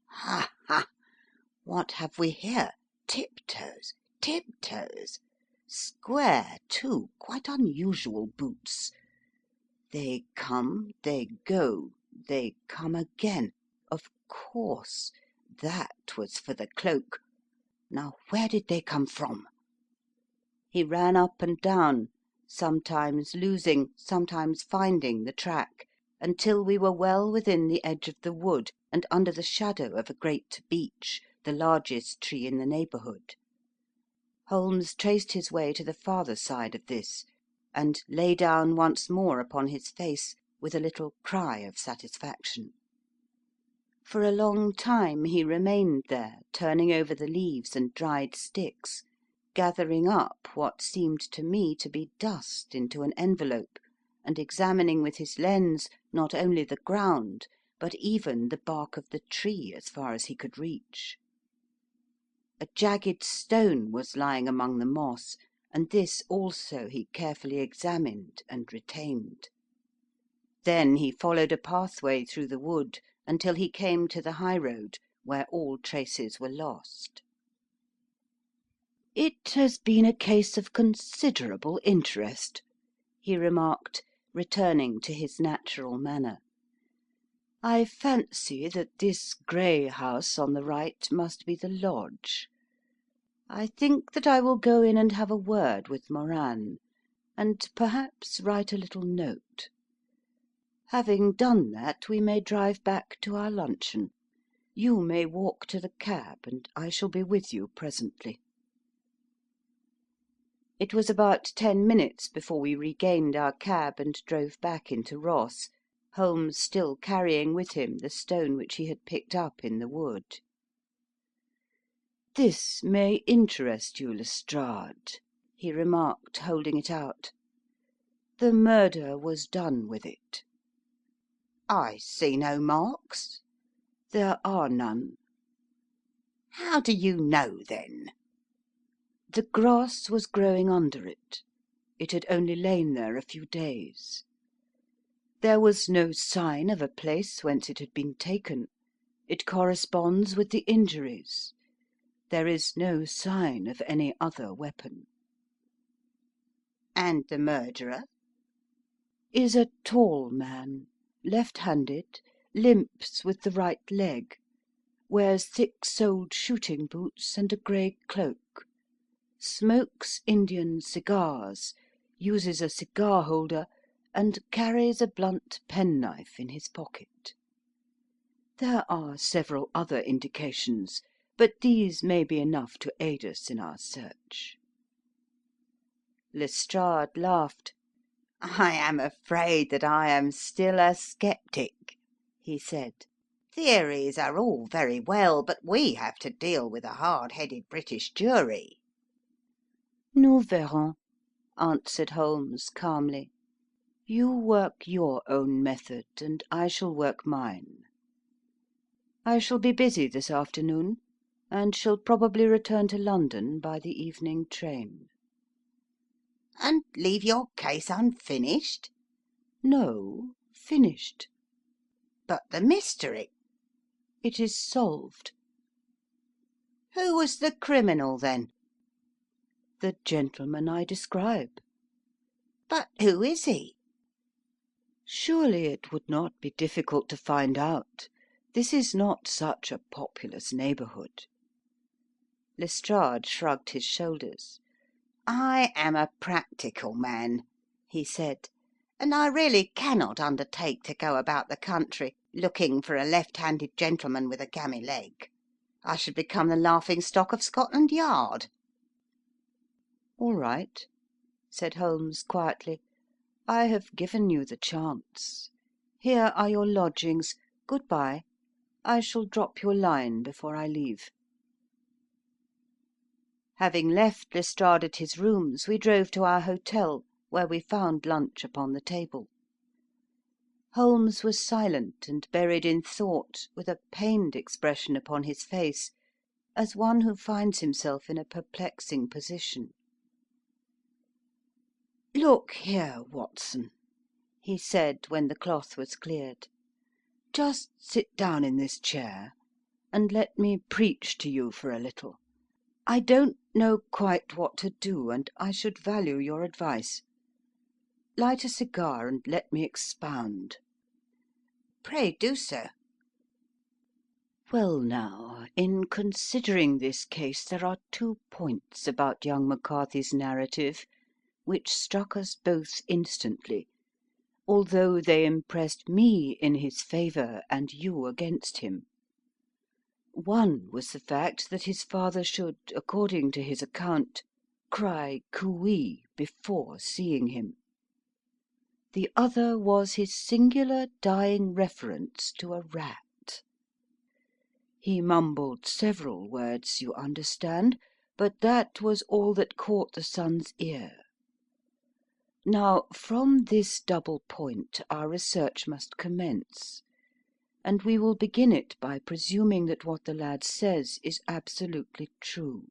Ha, ha! What have we here? Tiptoes! Tiptoes! Square, too, quite unusual boots. They come, they go, they come again. Of course, that was for the cloak. Now where did they come from?" He ran up and down, sometimes losing, sometimes finding the track, until we were well within the edge of the wood and under the shadow of a great beech, the largest tree in the neighbourhood. Holmes traced his way to the farther side of this, and lay down once more upon his face with a little cry of satisfaction. For a long time he remained there, turning over the leaves and dried sticks, gathering up what seemed to me to be dust into an envelope, and examining with his lens not only the ground, but even the bark of the tree as far as he could reach. A jagged stone was lying among the moss, and this also he carefully examined and retained. Then he followed a pathway through the wood until he came to the high road, where all traces were lost. "It has been a case of considerable interest," he remarked, returning to his natural manner. "I fancy that this grey house on the right must be the lodge. I think that I will go in and have a word with Moran, and perhaps write a little note. Having done that, we may drive back to our luncheon. You may walk to the cab, and I shall be with you presently." It was about 10 minutes before we regained our cab and drove back into Ross, Holmes still carrying with him the stone which he had picked up in the wood. "This may interest you, Lestrade," he remarked, holding it out. "The murder was done with it." I see no marks. "There are none." How do you know, then? "The grass was growing under it. It had only lain there a few days. There was no sign of a place whence it had been taken. It corresponds with the injuries. There is no sign of any other weapon." And the murderer? "Is a tall man, left-handed, limps with the right leg, wears thick-soled shooting boots and a grey cloak, smokes Indian cigars, uses a cigar-holder, and carries a blunt penknife in his pocket. There are several other indications, but these may be enough to aid us in our search." Lestrade laughed. I am afraid that I am still a sceptic, he said. Theories are all very well, but we have to deal with a hard-headed British jury. "Nous verrons," answered Holmes calmly. "You work your own method, and I shall work mine. I shall be busy this afternoon, and shall probably return to London by the evening train." And leave your case unfinished? "No, finished." But the mystery? "It is solved." Who was the criminal, then? "The gentleman I describe." But who is he? "Surely it would not be difficult to find out. This is not such a populous neighbourhood." Lestrade shrugged his shoulders. I am a practical man, he said, and I really cannot undertake to go about the country looking for a left-handed gentleman with a gammy leg. I should become the laughing-stock of Scotland Yard. "All right," said Holmes quietly. "I have given you the chance. Here are your lodgings. Good-bye. I shall drop you a line before I leave." Having left Lestrade at his rooms, we drove to our hotel, where we found lunch upon the table. Holmes was silent and buried in thought, with a pained expression upon his face, as one who finds himself in a perplexing position. "Look here, Watson," he said, when the cloth was cleared. "Just sit down in this chair, and let me preach to you for a little. I don't know quite what to do, and I should value your advice. Light a cigar, and let me expound." Pray do so. "Well now, in considering this case, there are 2 points about young McCarthy's narrative which struck us both instantly, although they impressed me in his favour and you against him. One was the fact that his father should, according to his account, cry cooee before seeing him. The other was his singular dying reference to a rat. He mumbled several words, you understand, but that was all that caught the son's ear. Now, from this double point our research must commence, and we will begin it by presuming that what the lad says is absolutely true."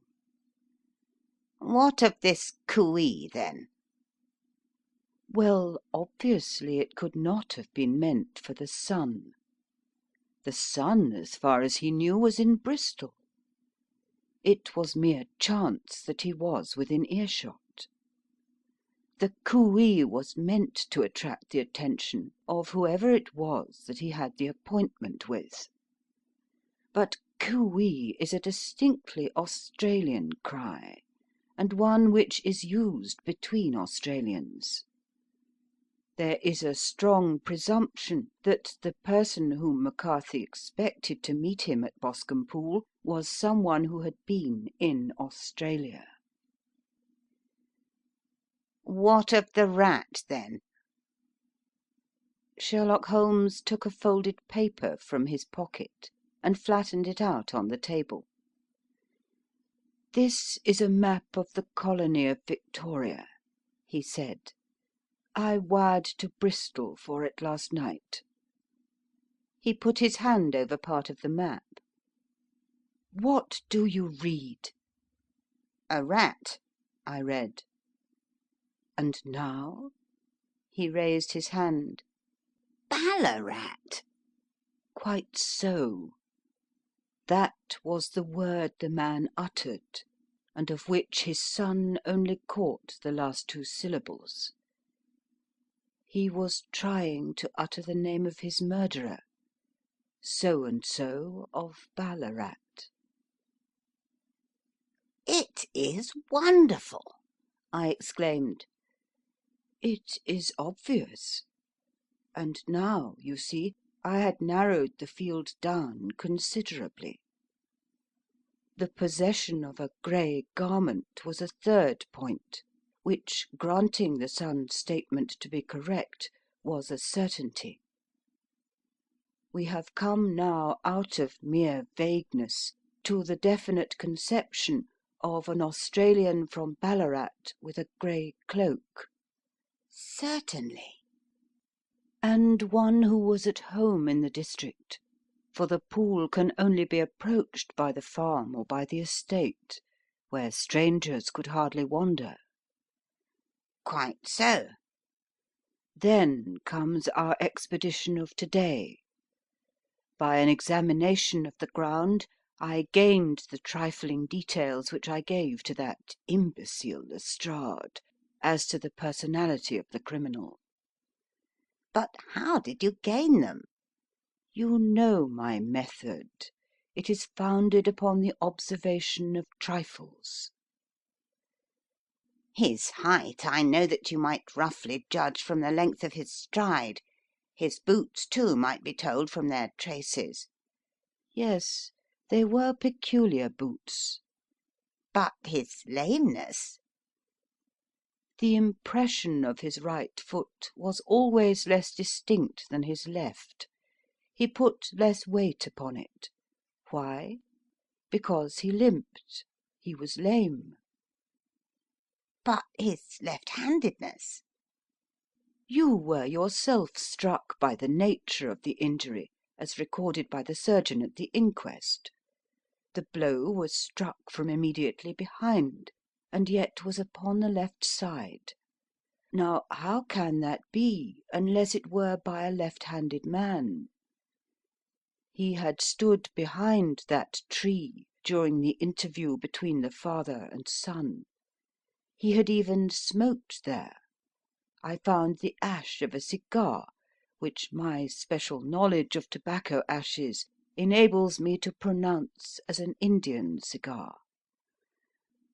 What of this cooee, then? Well, obviously it could not have been meant for the son. The son, as far as he knew, was in Bristol. It was mere chance that he was within earshot. The cooee was meant to attract the attention of whoever it was that he had the appointment with. But cooee is a distinctly Australian cry, and one which is used between Australians. There is a strong presumption that the person whom McCarthy expected to meet him at Boscombe Pool was someone who had been in Australia. What of the rat, then? Sherlock Holmes took a folded paper from his pocket and flattened it out on the table. "This is a map of the colony of Victoria," he said. "I wired to Bristol for it last night." He put his hand over part of the map. "What do you read?" A rat, I read. "And now?" He raised his hand. Ballarat. "Quite so. That was the word the man uttered, and of which his son only caught the last two syllables. He was trying to utter the name of his murderer, so and so of Ballarat." It is wonderful, I exclaimed. "It is obvious. And now, you see, I had narrowed the field down considerably. The possession of a grey garment was a third point, which, granting the son's statement to be correct, was a certainty. We have come now out of mere vagueness to the definite conception of an Australian from Ballarat with a grey cloak. Certainly. And one who was at home in the district, for the pool can only be approached by the farm or by the estate, where strangers could hardly wander. Quite so. Then comes our expedition of today. By an examination of the ground, I gained the trifling details which I gave to that imbecile Lestrade as to the personality of the criminal. But how did you gain them? You know my method. It is founded upon the observation of trifles. His height I know that you might roughly judge from the length of his stride. His boots, too, might be told from their traces. Yes, they were peculiar boots. But his lameness? The impression of his right foot was always less distinct than his left. He put less weight upon it. Why? Because he limped. He was lame. But his left-handedness? You were yourself struck by the nature of the injury, as recorded by the surgeon at the inquest. The blow was struck from immediately behind, and yet was upon the left side. Now, how can that be, unless it were by a left-handed man? He had stood behind that tree during the interview between the father and son. He had even smoked there. I found the ash of a cigar, which my special knowledge of tobacco ashes enables me to pronounce as an Indian cigar.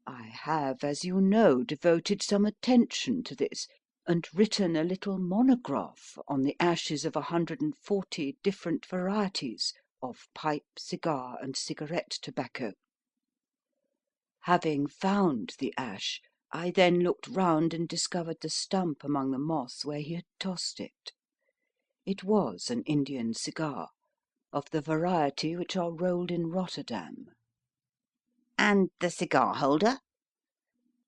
I have, as you know, devoted some attention to this, and written a little monograph on the ashes of 140 different varieties of pipe, cigar, and cigarette tobacco. Having found the ash, I then looked round and discovered the stump among the moss where he had tossed it. It was an Indian cigar, of the variety which are rolled in Rotterdam. And the cigar holder?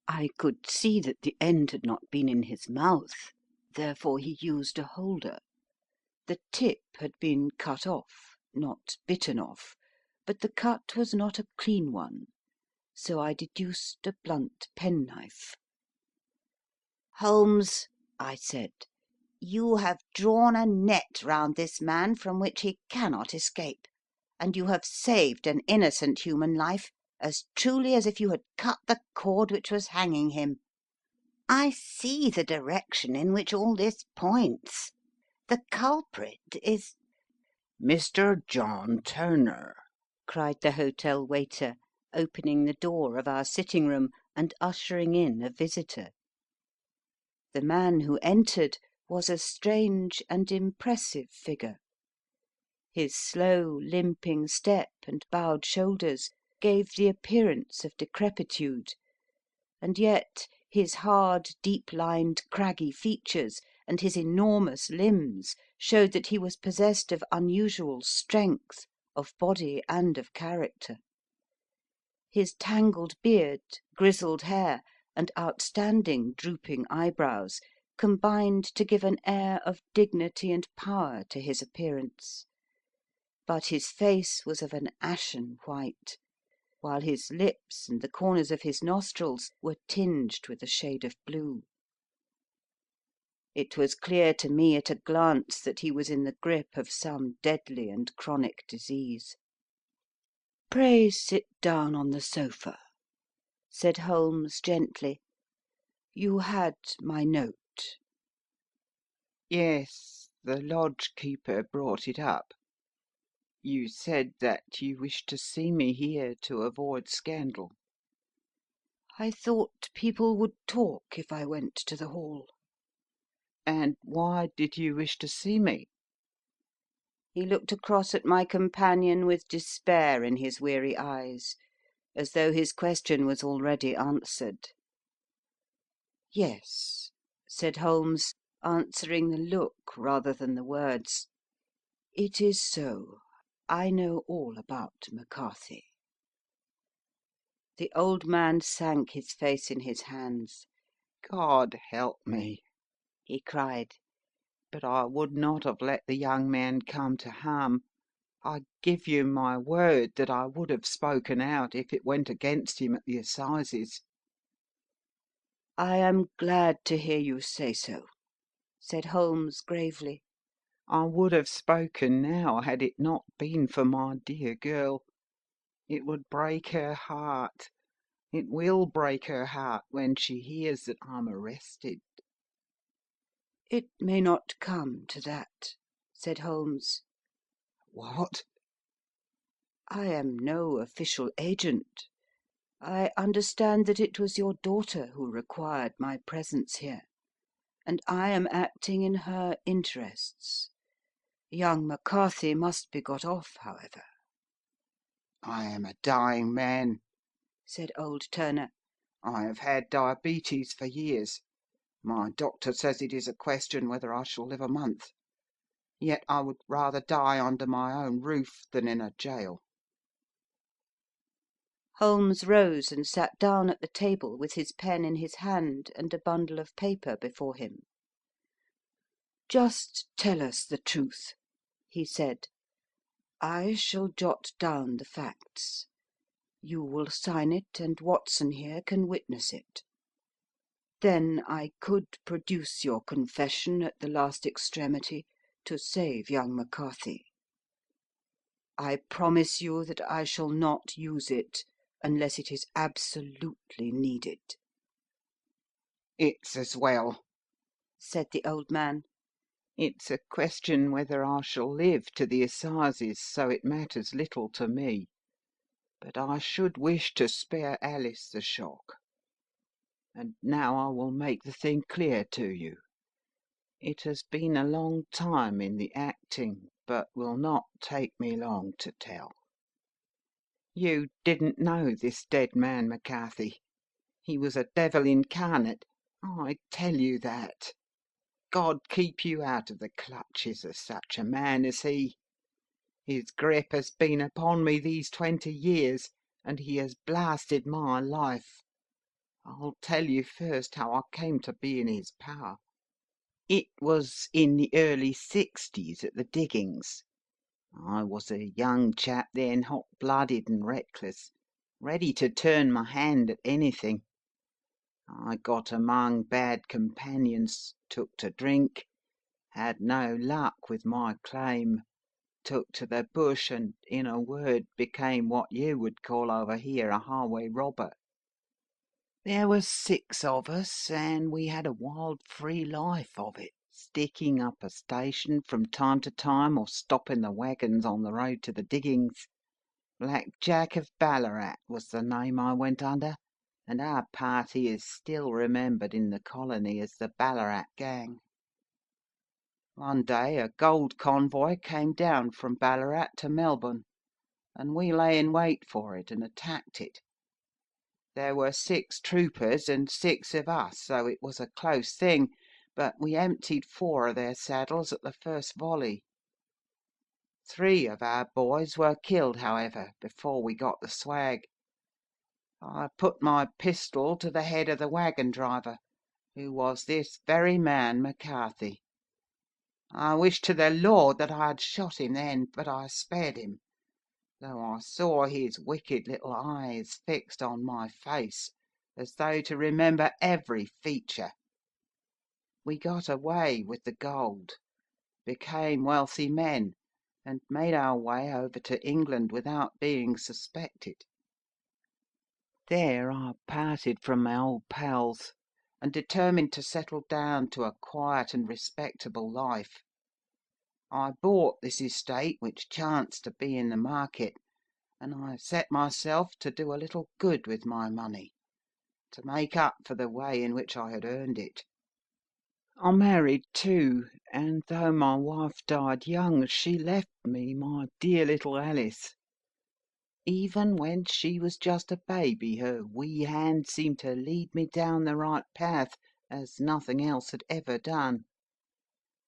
I could see that the end had not been in his mouth, therefore he used a holder. The tip had been cut off, not bitten off, but the cut was not a clean one, so I deduced a blunt penknife. Holmes, I said, you have drawn a net round this man from which he cannot escape, and you have saved an innocent human life as truly as if you had cut the cord which was hanging him. I see the direction in which all this points. The culprit is— Mr. John Turner, cried the hotel waiter, opening the door of our sitting room and ushering in a visitor. The man who entered was a strange and impressive figure. His slow, limping step and bowed shoulders gave the appearance of decrepitude, and yet his hard, deep-lined, craggy features and his enormous limbs showed that he was possessed of unusual strength of body and of character. His tangled beard, grizzled hair, and outstanding drooping eyebrows combined to give an air of dignity and power to his appearance, but his face was of an ashen white, while his lips and the corners of his nostrils were tinged with a shade of blue. It was clear to me at a glance that he was in the grip of some deadly and chronic disease. "Pray sit down on the sofa," said Holmes gently. "You had my note." Yes, the lodge-keeper brought it up. You said that you wished to see me here to avoid scandal. "I thought people would talk if I went to the hall." And why did you wish to see me? He looked across at my companion with despair in his weary eyes, as though his question was already answered. "Yes," said Holmes, answering the look rather than the words. "It is so. I know all about McCarthy." The old man sank his face in his hands. God help me, He cried. but I would not have let the young man come to harm. I give you my word that I would have spoken out if it went against him at the assizes. "I am glad to hear you say so," said Holmes gravely. I would have spoken now had it not been for my dear girl. It would break her heart. It will break her heart when she hears that I'm arrested. "It may not come to that," said Holmes. What? "I am no official agent. I understand that it was your daughter who required my presence here, and I am acting in her interests. Young McCarthy must be got off, however." I am a dying man, said old Turner. I have had diabetes for years. My doctor says it is a question whether I shall live a month. Yet I would rather die under my own roof than in a jail. Holmes rose and sat down at the table with his pen in his hand and a bundle of paper before him. "Just tell us the truth," he said. "I shall jot down the facts. You will sign it, and Watson here can witness it. Then I could produce your confession at the last extremity to save young McCarthy. I promise you that I shall not use it unless it is absolutely needed." It's as well, said the old man. It's a question whether I shall live to the assizes, so it matters little to me. But I should wish to spare Alice the shock. And now I will make the thing clear to you. It has been a long time in the acting, but will not take me long to tell. You didn't know this dead man, McCarthy. He was a devil incarnate. I tell you that. God keep you out of the clutches of such a man as he. His grip has been upon me these 20 years, and he has blasted my life. I'll tell you first how I came to be in his power. It was in the early 60s at the diggings. I was a young chap then, hot-blooded and reckless, ready to turn my hand at anything. I got among bad companions, took to drink, had no luck with my claim, took to the bush, and, in a word, became what you would call over here a highway robber. There was 6 of us, and we had a wild free life of it, sticking up a station from time to time, or stopping the wagons on the road to the diggings. Black Jack of Ballarat was the name I went under, and our party is still remembered in the colony as the Ballarat Gang. One day a gold convoy came down from Ballarat to Melbourne, and we lay in wait for it and attacked it. There were 6 troopers and 6 of us, so it was a close thing, but we emptied 4 of their saddles at the first volley. 3 of our boys were killed, however, before we got the swag. I put my pistol to the head of the wagon driver, who was this very man McCarthy. I wish to the Lord that I had shot him then, but I spared him, though I saw his wicked little eyes fixed on my face, as though to remember every feature. We got away with the gold, became wealthy men, and made our way over to England without being suspected. There I parted from my old pals, and determined to settle down to a quiet and respectable life. I bought this estate, which chanced to be in the market, and I set myself to do a little good with my money, to make up for the way in which I had earned it. I married too, and though my wife died young, she left me my dear little Alice. Even when she was just a baby, her wee hand seemed to lead me down the right path, as nothing else had ever done.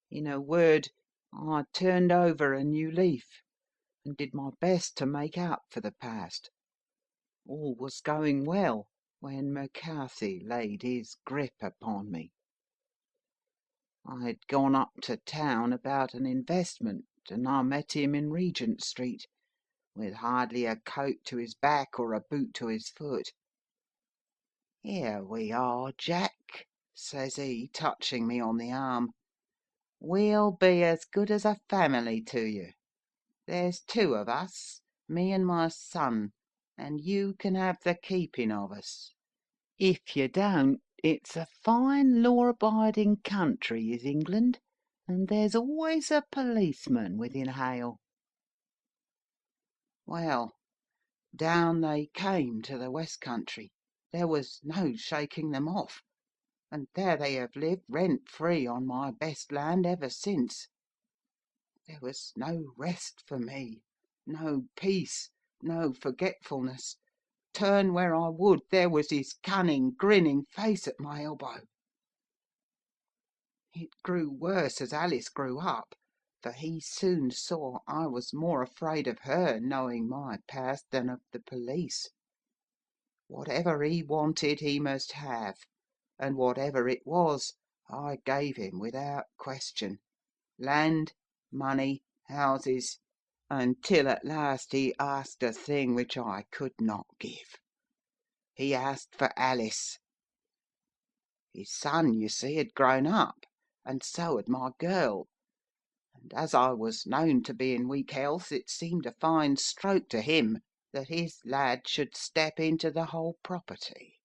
In a word, I turned over a new leaf, and did my best to make up for the past. All was going well, when McCarthy laid his grip upon me. I had gone up to town about an investment, and I met him in Regent Street, with hardly a coat to his back or a boot to his foot. "Here we are, Jack," says he, touching me on the arm. "We'll be as good as a family to you. There's 2 of us, me and my son, and you can have the keeping of us. If you don't, it's a fine law-abiding country, is England, and there's always a policeman within hail." Well, down they came to the West Country. There was no shaking them off, and there they have lived rent-free on my best land ever since. There was no rest for me, no peace, no forgetfulness. Turn where I would, there was his cunning, grinning face at my elbow. It grew worse as Alice grew up, for he soon saw I was more afraid of her knowing my past than of the police. Whatever he wanted he must have, and whatever it was I gave him without question. Land, money, houses, until at last he asked a thing which I could not give. He asked for Alice. His son, you see, had grown up, and so had my girl, and as I was known to be in weak health, it seemed a fine stroke to him that his lad should step into the whole property.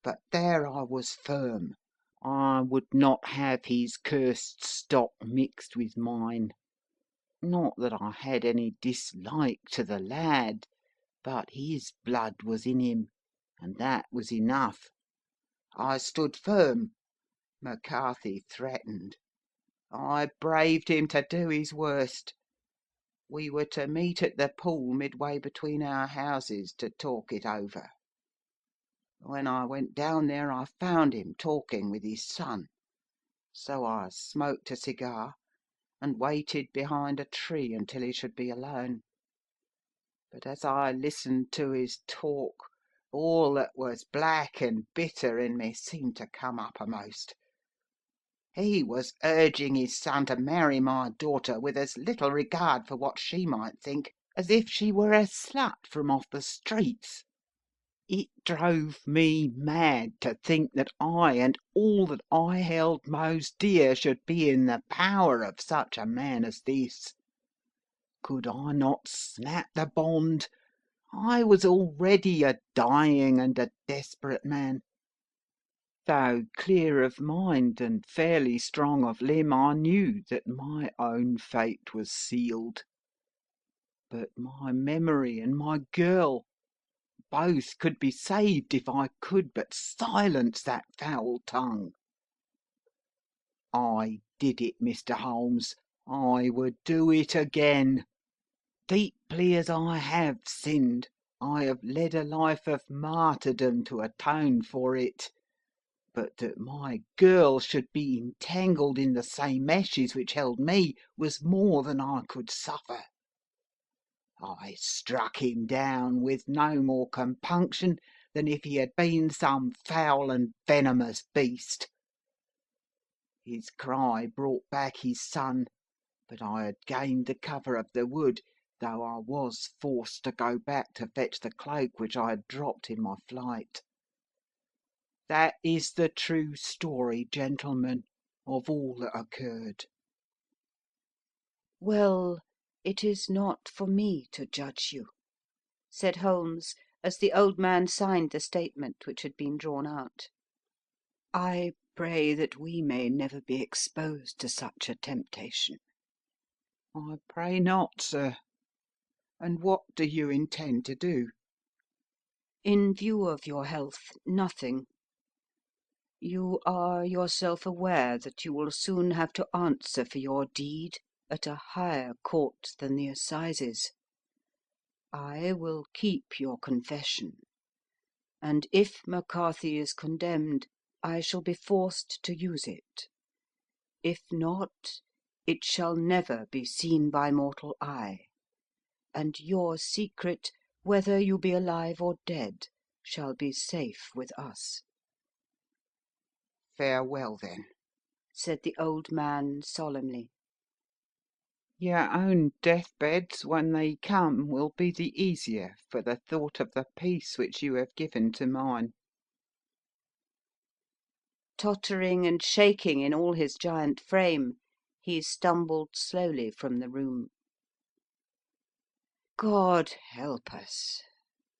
But there I was firm. I would not have his cursed stock mixed with mine. Not that I had any dislike to the lad, but his blood was in him, and that was enough. I stood firm. McCarthy threatened. I braved him to do his worst. We were to meet at the pool midway between our houses to talk it over. When I went down there I found him talking with his son, so I smoked a cigar and waited behind a tree until he should be alone. But as I listened to his talk, all that was black and bitter in me seemed to come uppermost. He was urging his son to marry my daughter with as little regard for what she might think as if she were a slut from off the streets. It drove me mad to think that I and all that I held most dear should be in the power of such a man as this. Could I not snap the bond? I was already a dying and a desperate man. Though clear of mind and fairly strong of limb, I knew that my own fate was sealed. But my memory and my girl, both could be saved if I could but silence that foul tongue. I did it, Mr. Holmes, I would do it again. Deeply as I have sinned, I have led a life of martyrdom to atone for it. But that my girl should be entangled in the same meshes which held me was more than I could suffer. I struck him down with no more compunction than if he had been some foul and venomous beast. His cry brought back his son, but I had gained the cover of the wood, though I was forced to go back to fetch the cloak which I had dropped in my flight. That is the true story, gentlemen, of all that occurred. Well, it is not for me to judge you, said Holmes, as the old man signed the statement which had been drawn out. I pray that we may never be exposed to such a temptation. I pray not, sir. And what do you intend to do? In view of your health, nothing. You are yourself aware that you will soon have to answer for your deed at a higher court than the assizes. I will keep your confession, and if McCarthy is condemned, I shall be forced to use it. If not, it shall never be seen by mortal eye, and your secret, whether you be alive or dead, shall be safe with us. Farewell, then. Said the old man solemnly. Your own deathbeds, when they come, will be the easier for the thought of the peace which you have given to mine. Tottering and shaking in all his giant frame, he stumbled slowly from the room. God help us,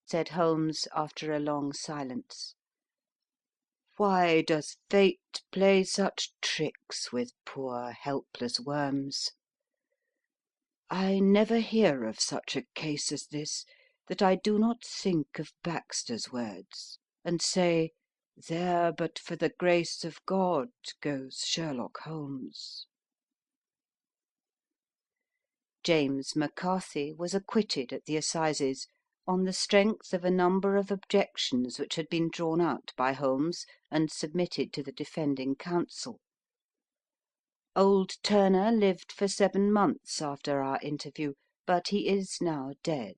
said Holmes after a long silence. Why does fate play such tricks with poor helpless worms? I never hear of such a case as this that I do not think of Baxter's words, and say, there but for the grace of God goes Sherlock Holmes. James McCarthy was acquitted at the assizes on the strength of a number of objections which had been drawn out by Holmes and submitted to the defending counsel. Old Turner lived for 7 months after our interview, but he is now dead,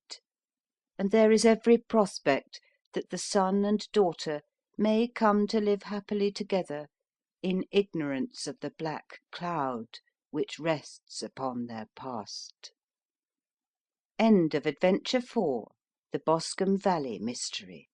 and there is every prospect that the son and daughter may come to live happily together in ignorance of the black cloud which rests upon their past. End of Adventure 4, The Boscombe Valley Mystery.